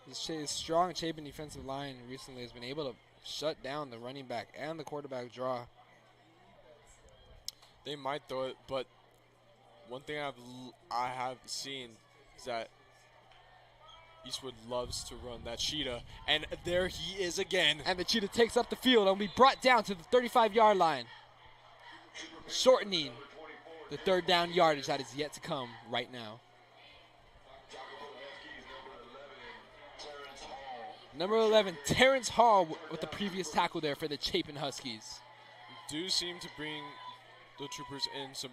This strong Chapin defensive line recently has been able to shut down the running back and the quarterback draw. They might throw it, but one thing I have seen is that Eastwood loves to run that cheetah, and there he is again. And the cheetah takes up the field and will be brought down to the 35-yard line, shortening the third down yardage that is yet to come right now. Number 11, Terrence Hall with the previous tackle there for the Chapin Huskies. Do seem to bring the Troopers in some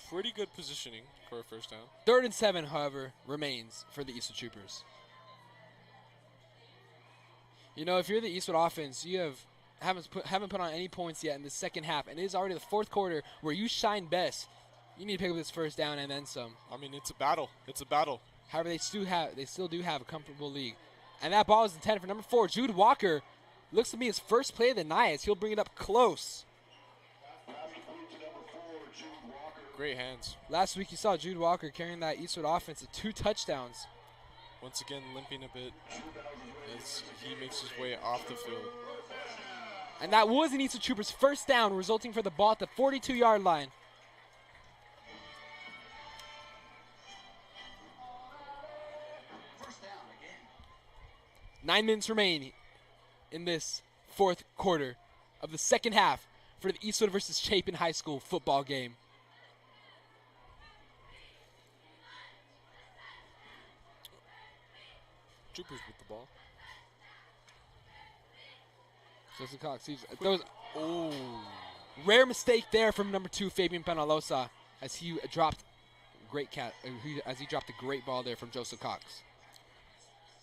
pretty good positioning for a first down. 3rd and 7, however, remains for the Eastwood Troopers. You know, if you're the Eastwood offense, you haven't put on any points yet in the second half, and it is already the fourth quarter where you shine best. You need to pick up this first down and then some. I mean, it's a battle. It's a battle. However, they still do have a comfortable lead. And that ball is intended for number 4, Jude Walker. Looks to be his first play of the night as he'll bring it up close. Great hands. Last week you saw Jude Walker carrying that Eastwood offense to 2 touchdowns. Once again, limping a bit as he makes his way off the field. And that was an Eastwood Troopers first down, resulting for the ball at the 42-yard line. First down again. 9 minutes remain in this fourth quarter of the second half for the Eastwood versus Chapin High School football game. Troopers with the ball. Joseph Cox throws. Oh, rare mistake there from number 2, Fabian Penalosa, as he dropped a great ball there from Joseph Cox.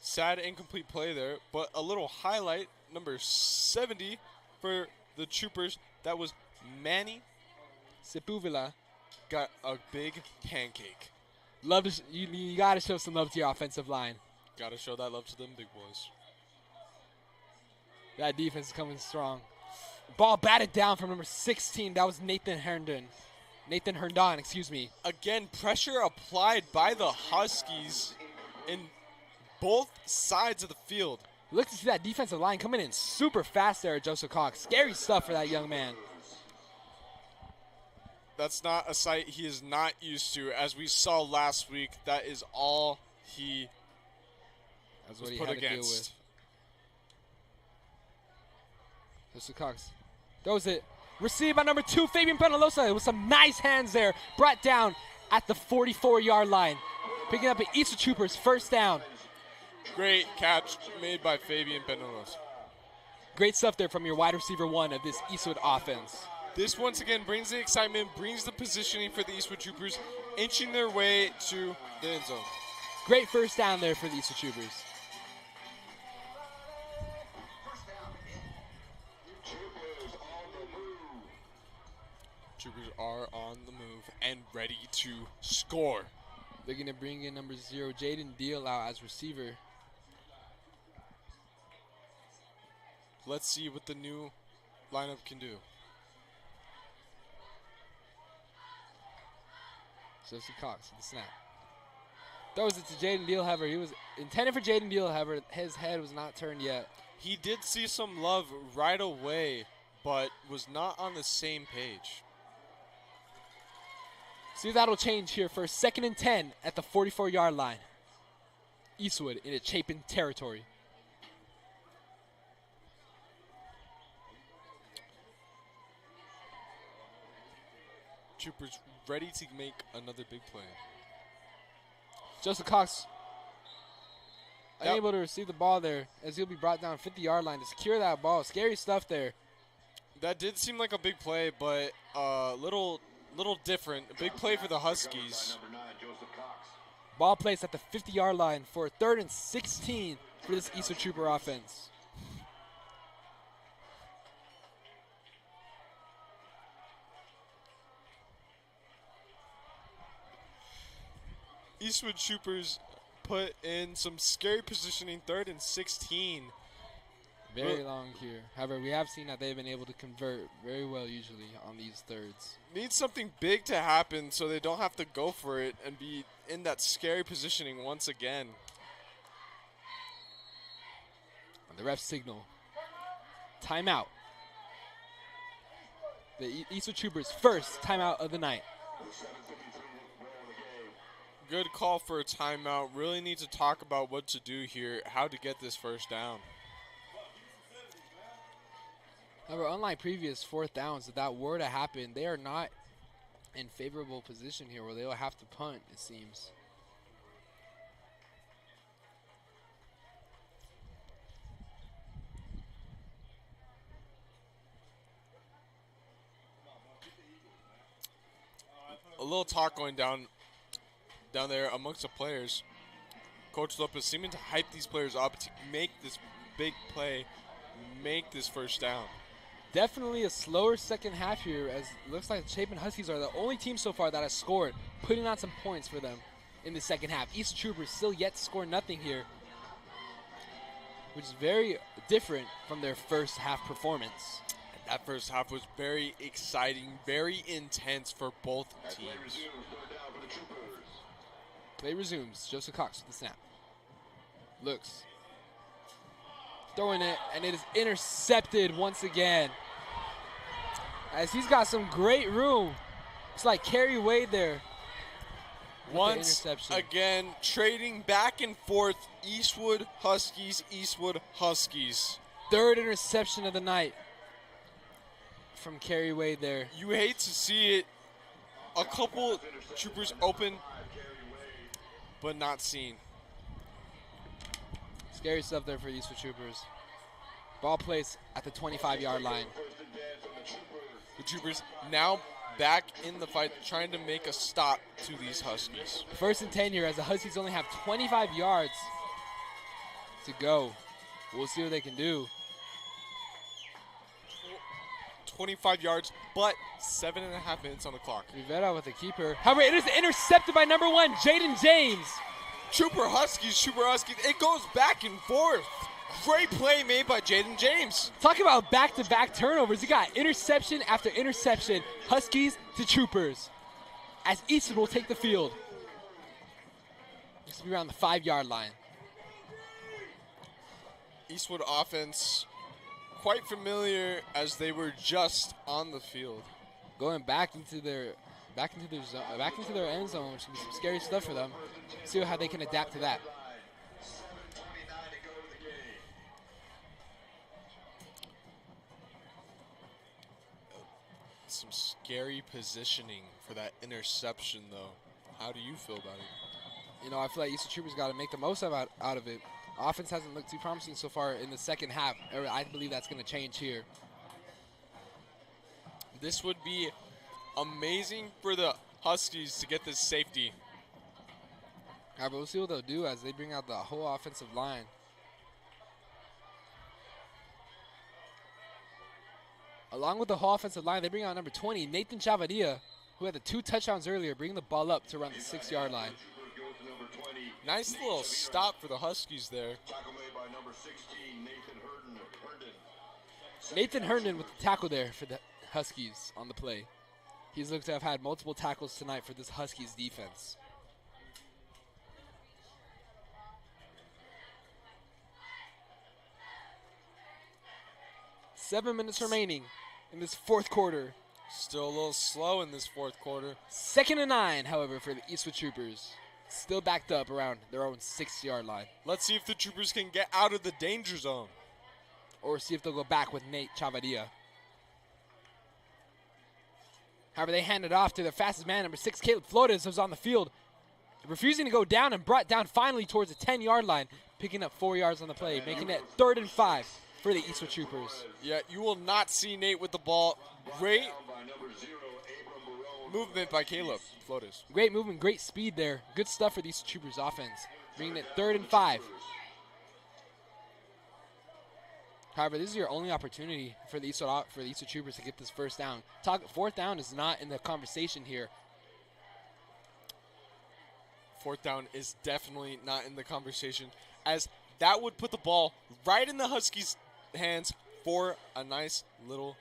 Sad incomplete play there, but a little highlight, number 70 for the Troopers. That was Manny Sepuvila. Got a big pancake. You got to show some love to your offensive line. Got to show that love to them big boys. That defense is coming strong. Ball batted down from number 16. That was Nathan Herndon, excuse me. Again, pressure applied by the Huskies in both sides of the field. Look to see that defensive line coming in super fast there at Joseph Cox. Scary stuff for that young man. That's not a sight he is not used to. As we saw last week, that is all he That's was what he put had to deal with. against. Joseph Cox throws it. Received by number 2, Fabian Penalosa, with some nice hands there. Brought down at the 44-yard line. Picking up an Eastwood Troopers first down. Great catch made by Fabian Penalos. Great stuff there from your wide receiver 1 of this Eastwood offense. This once again brings the excitement, brings the positioning for the Eastwood Troopers, inching their way to the end zone. Great first down there for the Eastwood Troopers. First down again. Troopers on the move. Troopers are on the move and ready to score. They're going to bring in number 0, Jaden Deal out as receiver. Let's see what the new lineup can do. Joseph Cox with the snap. Throws it to Jaden Deal, however. He was intended for Jaden Deal, however. His head was not turned yet. He did see some love right away, but was not on the same page. See if that'll change here for 2nd and 10 at the 44-yard line. Eastwood in a Chapin territory. Troopers ready to make another big play. Joseph Cox unable to receive the ball there as he'll be brought down 50-yard line to secure that ball. Scary stuff there. That did seem like a big play, but little different. A big play for the Huskies. Ball placed at the 50-yard line for 3rd and 16 for this Eastwood Trooper offense. Eastwood Troopers put in some scary positioning, 3rd and 16. Very long here. However, we have seen that they've been able to convert very well usually on these thirds. Needs something big to happen so they don't have to go for it and be in that scary positioning once again. And the ref signal. Timeout. The Eastwood Troopers' first timeout of the night. Good call for a timeout. Really need to talk about what to do here, how to get this first down. However, unlike previous 4th downs, if that were to happen, they are not in favorable position here where they'll have to punt, it seems. A little talk going down there amongst the players. Coach Lopez seeming to hype these players up to make this big play, make this first down. Definitely a slower second half here, as it looks like the Chapin Huskies are the only team so far that has scored, putting on some points for them in the second half. East Troopers still yet to score nothing here, which is very different from their first half performance. That first half was very exciting, very intense for both teams. Play resumes. Joseph Cox with the snap. Looks. Throwing it, and it is intercepted once again. As he's got some great room. It's like Kerry Wade there. Once again, trading back and forth. Eastwood Huskies, Eastwood Huskies. 3rd interception of the night from Kerry Wade there. You hate to see it. A couple Troopers open, but not seen. Scary stuff there for Eastwood Troopers. Ball placed at the 25-yard line. The Troopers now back in the fight, trying to make a stop to these Huskies. 1st and 10 here, as the Huskies only have 25 yards to go. We'll see what they can do. 25 yards, but 7.5 minutes on the clock. Rivera with the keeper. However, it is intercepted by number 1, Jaden James. Trooper Huskies. It goes back and forth. Great play made by Jaden James. Talk about back-to-back turnovers. You got interception after interception. Huskies to Troopers. As Eastwood will take the field. This will be around the 5-yard line. Eastwood offense quite familiar as they were just on the field. Going back into their end zone, which can be some scary stuff for them. See how they can adapt to that. Some scary positioning for that interception, though. How do you feel about it? You know, I feel like Eastwood Troopers got to make the most out of it. Offense hasn't looked too promising so far in the second half. I believe that's going to change here. This would be amazing for the Huskies to get this safety. All right, but we'll see what they'll do as they bring out the whole offensive line. Along with the whole offensive line, they bring out number 20, Nathan Chavadia, who had the 2 touchdowns earlier, bringing the ball up to around the 6-yard line. Nice little stop for the Huskies there. Nathan Herndon with the tackle there for the Huskies on the play. He's looked to have had multiple tackles tonight for this Huskies defense. $7 minutes remaining in this fourth quarter. Still a little slow in this fourth quarter. 2nd and 9, however, for the Eastwood Troopers. Still backed up around their own 6-yard line. Let's see if the Troopers can get out of the danger zone. Or see if they'll go back with Nate Chavadia. However, they hand it off to their fastest man, number 6, Caleb Flores, who's on the field, refusing to go down and brought down finally towards the 10-yard line, picking up 4 yards on the play, making it 3rd and 5 for the Eastwood Troopers. Yeah, you will not see Nate with the ball. Great movement by Caleb Flores. Great movement, great speed there. Good stuff for the Eastwood Troopers offense, bringing it 3rd and 5. However, this is your only opportunity for the Eastwood Troopers to get this first down. 4th down is not in the conversation here. 4th down is definitely not in the conversation, as that would put the ball right in the Huskies' hands for a nice little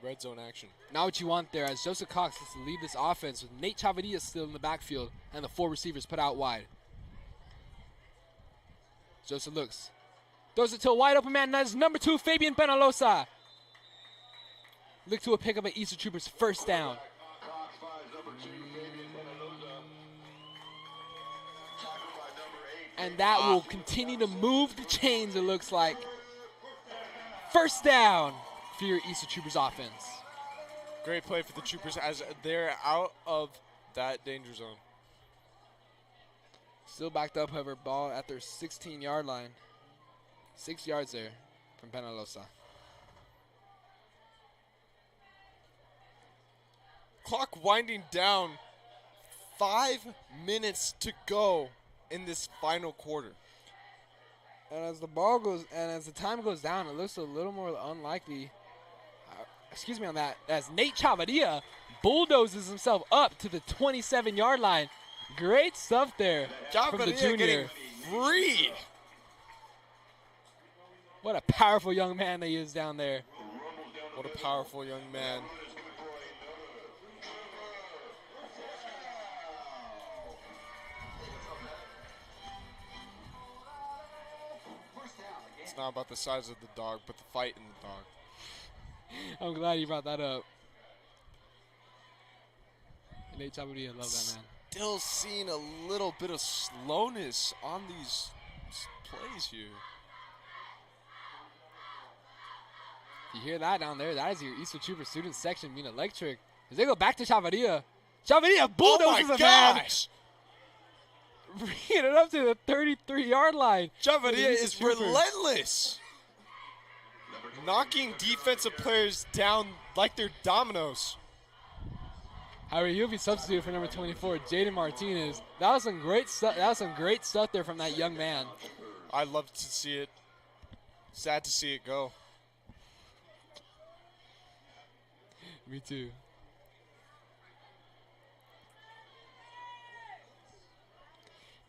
red zone action. Not what you want there, as Joseph Cox has to lead this offense with Nate Chavadia still in the backfield and the 4 receivers put out wide. Joseph looks. Throws it to a wide open man. That is number 2, Fabian Penalosa. Look to a pickup at Eastwood Troopers' first down. And that will continue to move the chains, it looks like. First down for your Eastwood Troopers offense. Great play for the Troopers as they're out of that danger zone. Still backed up, however, ball at their 16-yard line. 6 yards there from Penalosa. Clock winding down. 5 minutes to go in this final quarter. And as the time goes down, it looks a little more unlikely. Excuse me on that. As Nate Chavadia bulldozes himself up to the 27-yard line. Great stuff there from the junior. Getting free. What a powerful young man that he is down there. What a powerful young man. It's not about the size of the dog, but the fight in the dog. I'm glad you brought that up. Nate Chavadia, love that man. Still seeing a little bit of slowness on these plays here. You hear that down there? That is your Eastwood Trooper student section being electric. As they go back to Chavadia. Chavadia bulldozes a man. Bringing it up to the 33-yard line. Chavadia is relentless. Knocking defensive players down like they're dominoes. However, he'll be substituted for number 24, Jaden Martinez. That was some great stuff. That was some great stuff there from that young man. I love to see it. Sad to see it go. Me too.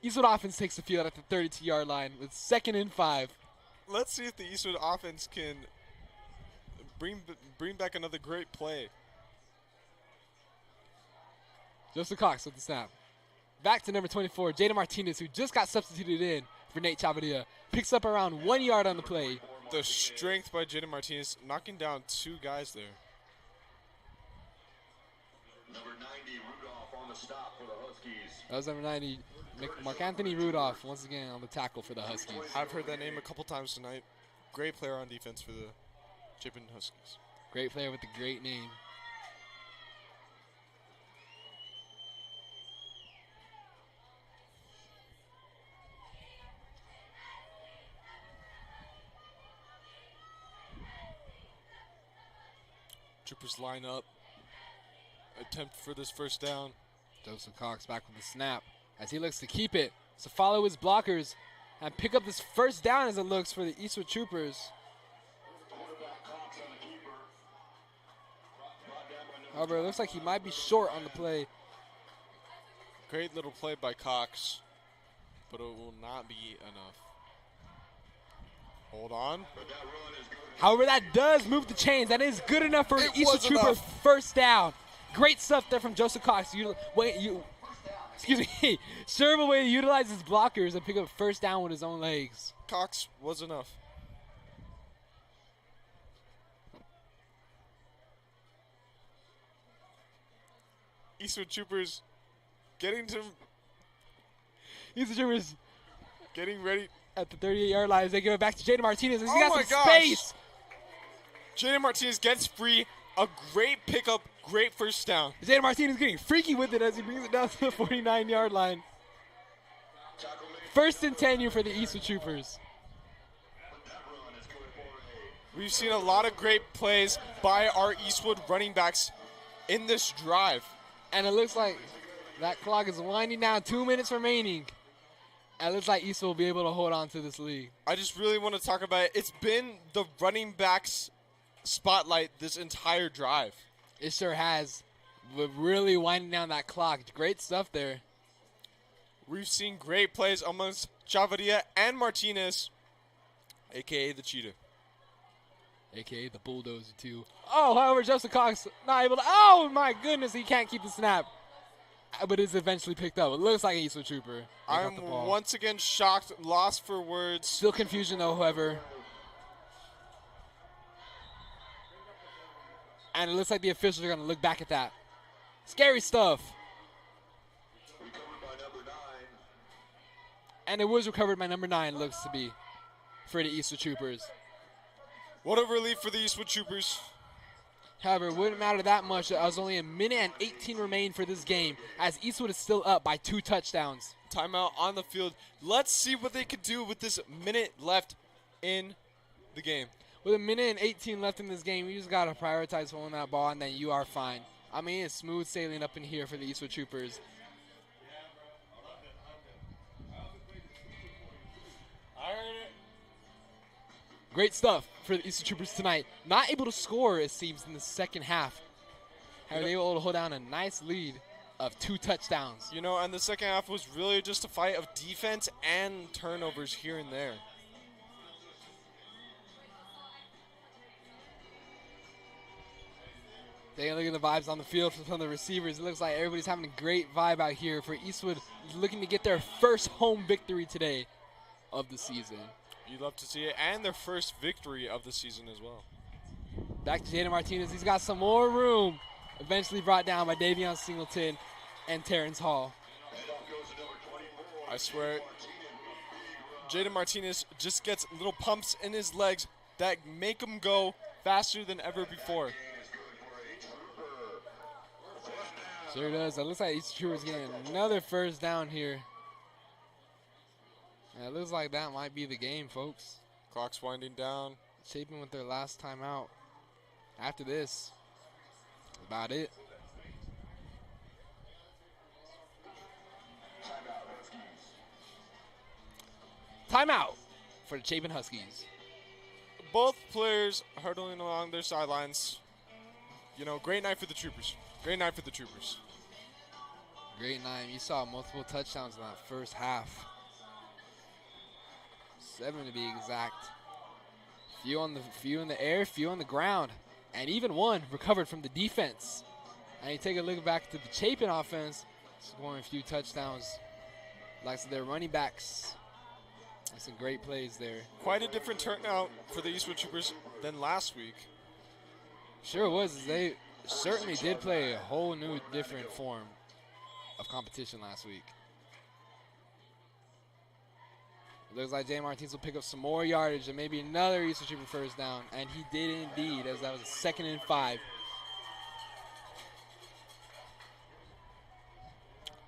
Eastwood offense takes the field at the 32-yard line with 2nd and 5. Let's see if the Eastwood offense can bring back another great play. Joseph Cox with the snap. Back to number 24, Jaden Martinez, who just got substituted in for Nate Chavadia. Picks up around 1 yard on the play. The strength by Jaden Martinez, knocking down 2 guys there. Number 90, Rudolph on the stop for the Huskies. That was number 90, Mark Anthony Rudolph, once again on the tackle for the Huskies. I've heard that name a couple times tonight. Great player on defense for the Chapin Huskies. Great player with a great name. Troopers line up. Attempt for this first down. Joseph Cox back with the snap as he looks to keep it, to follow his blockers and pick up this first down as it looks for the Eastwood Troopers. However, it looks like he might be short on the play. Great little play by Cox, but it will not be enough. Hold on. However, that does move the chains. That is good enough for It Eastwood was Trooper enough. first down. Great stuff there from Joseph Cox. Excuse me. Serve a way to utilize his blockers and pick up first down with his own legs. Cox was enough. Eastwood Troopers getting Eastwood Troopers getting ready. at the 38-yard line as they give it back to Jaden Martinez. He's Oh got my some gosh. space. Jaden Martinez gets free. A great pickup, great first down. Jaden Martinez getting freaky with it as he brings it down to the 49-yard line. 1st and 10 here for the Eastwood Troopers. We've seen a lot of great plays by our Eastwood running backs in this drive. And it looks like that clock is winding down. 2 minutes remaining. And it looks like Eastwood will be able to hold on to this lead. I just really want to talk about it. It's been the running backs spotlight this entire drive. It sure has. But really winding down that clock. Great stuff there. We've seen great plays amongst Chavarria and Martinez, a.k.a. the Cheetah. A.k.a. the Bulldozer, too. Oh, however, Joseph Cox not able to. Oh, my goodness. He can't keep the snap. But it's eventually picked up. It looks like an Eastwood Trooper. I'm once again shocked, lost for words. Still confusion, though, however. And it looks like the officials are going to look back at that. Scary stuff. And it was recovered by number 9, looks to be, for the Eastwood Troopers. What a relief for the Eastwood Troopers. However, it wouldn't matter that much. It was only a minute and 18 remain for this game, as Eastwood is still up by 2 touchdowns. Timeout on the field. Let's see what they could do with this minute left in the game. With a minute and 18 left in this game, you just got to prioritize holding that ball, and then you are fine. I mean, it's smooth sailing up in here for the Eastwood Troopers. Great stuff for the Eastwood Troopers tonight. Not able to score, it seems, in the second half. However, they were able to hold down a nice lead of 2 touchdowns. You know, and the second half was really just a fight of defense and turnovers here and there. Taking a look at the vibes on the field from some of the receivers. It looks like everybody's having a great vibe out here for Eastwood, looking to get their first home victory today of the season. You'd love to see it, and their first victory of the season as well. Back to Jaden Martinez. He's got some more room. Eventually brought down by Davion Singleton and Terrence Hall. I swear, Jaden Martinez just gets little pumps in his legs that make him go faster than ever before. Sure does. It looks like Eastwood Troopers getting another first down here. And it looks like that might be the game, folks. Clock's winding down. Chapin with their last time out. After this, about it. Timeout for the Chapin Huskies. Both players hurtling along their sidelines. You know, great night for the Troopers. Great night for the Troopers. Great night. You saw multiple touchdowns in that first half. 7 to be exact. Few in the air, few on the ground. And even one recovered from the defense. And you take a look back to the Chapin offense, scoring a few touchdowns. Likes of their running backs. And some great plays there. Quite a different turnout for the Eastwood Troopers than last week. Sure it was. They certainly did play a whole new different form of competition last week. It looks like Jay Martinez will pick up some more yardage and maybe another Eastwood Trooper first down. And he did indeed, as that was a 2nd and 5.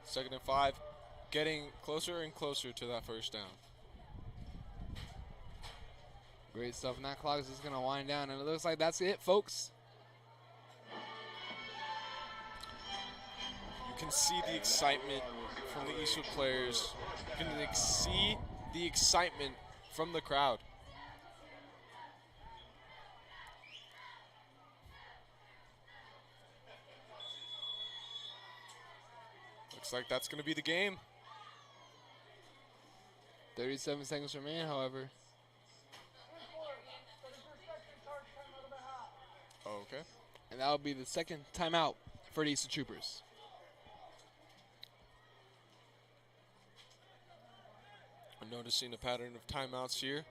2nd and 5, getting closer and closer to that first down. Great stuff. And that clock is just going to wind down. And it looks like that's it, folks. You can see the excitement from the Eastwood players. You can see the excitement from the crowd. Looks like that's going to be the game. 37 seconds remain, however. Okay. And that will be the 2nd timeout for the Eastwood Troopers. I'm noticing a pattern of timeouts here.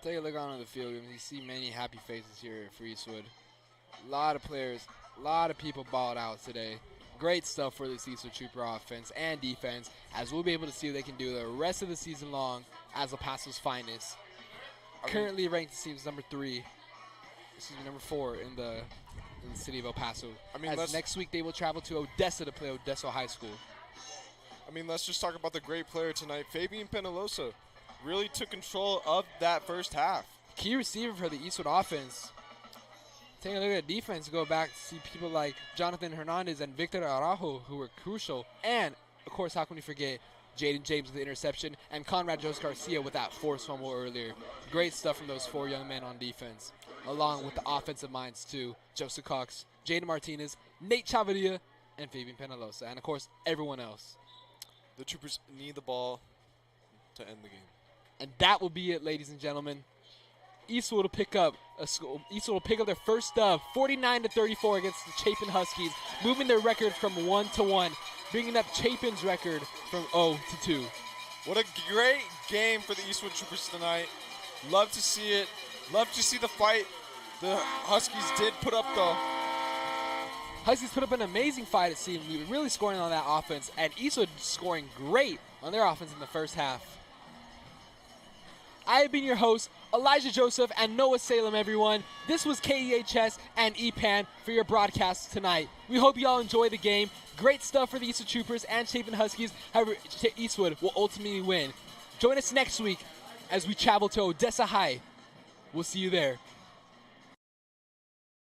Take a look onto the field, and you see many happy faces here for Eastwood. A lot of players, a lot of people balled out today. Great stuff for this Eastwood Trooper offense and defense, as we'll be able to see what they can do the rest of the season long as El Paso's finest. Currently ranked, it seems, number 4 in the city of El Paso. I mean, as next week they will travel to Odessa to play Odessa High School. I mean, let's just talk about the great player tonight. Fabian Penalosa really took control of that first half. Key receiver for the Eastwood offense. Taking a look at defense, go back to see people like Jonathan Hernandez and Victor Araujo, who were crucial. And, of course, how can we forget Jaden James with the interception and Conrad Jose Garcia with that forced fumble earlier. Great stuff from those 4 young men on defense, along with the offensive minds, too. Joseph Cox, Jaden Martinez, Nate Chavarria, and Fabian Penalosa, and, of course, everyone else. The Troopers need the ball to end the game. And that will be it, ladies and gentlemen. Eastwood will pick up their first dub, 49-34 against the Chapin Huskies, moving their record from 1-1, bringing up Chapin's record from 0-2. What a great game for the Eastwood Troopers tonight. Love to see it. Love to see the fight. The Huskies did put up the... Huskies put up an amazing fight, it seemed. We were really scoring on that offense, and Eastwood scoring great on their offense in the first half. I have been your host, Elijah Joseph and Noah Salem, everyone. This was KEHS and EPAN for your broadcast tonight. We hope you all enjoy the game. Great stuff for the Eastwood Troopers and Chapin Huskies. However, Eastwood will ultimately win. Join us next week as we travel to Odessa High. We'll see you there.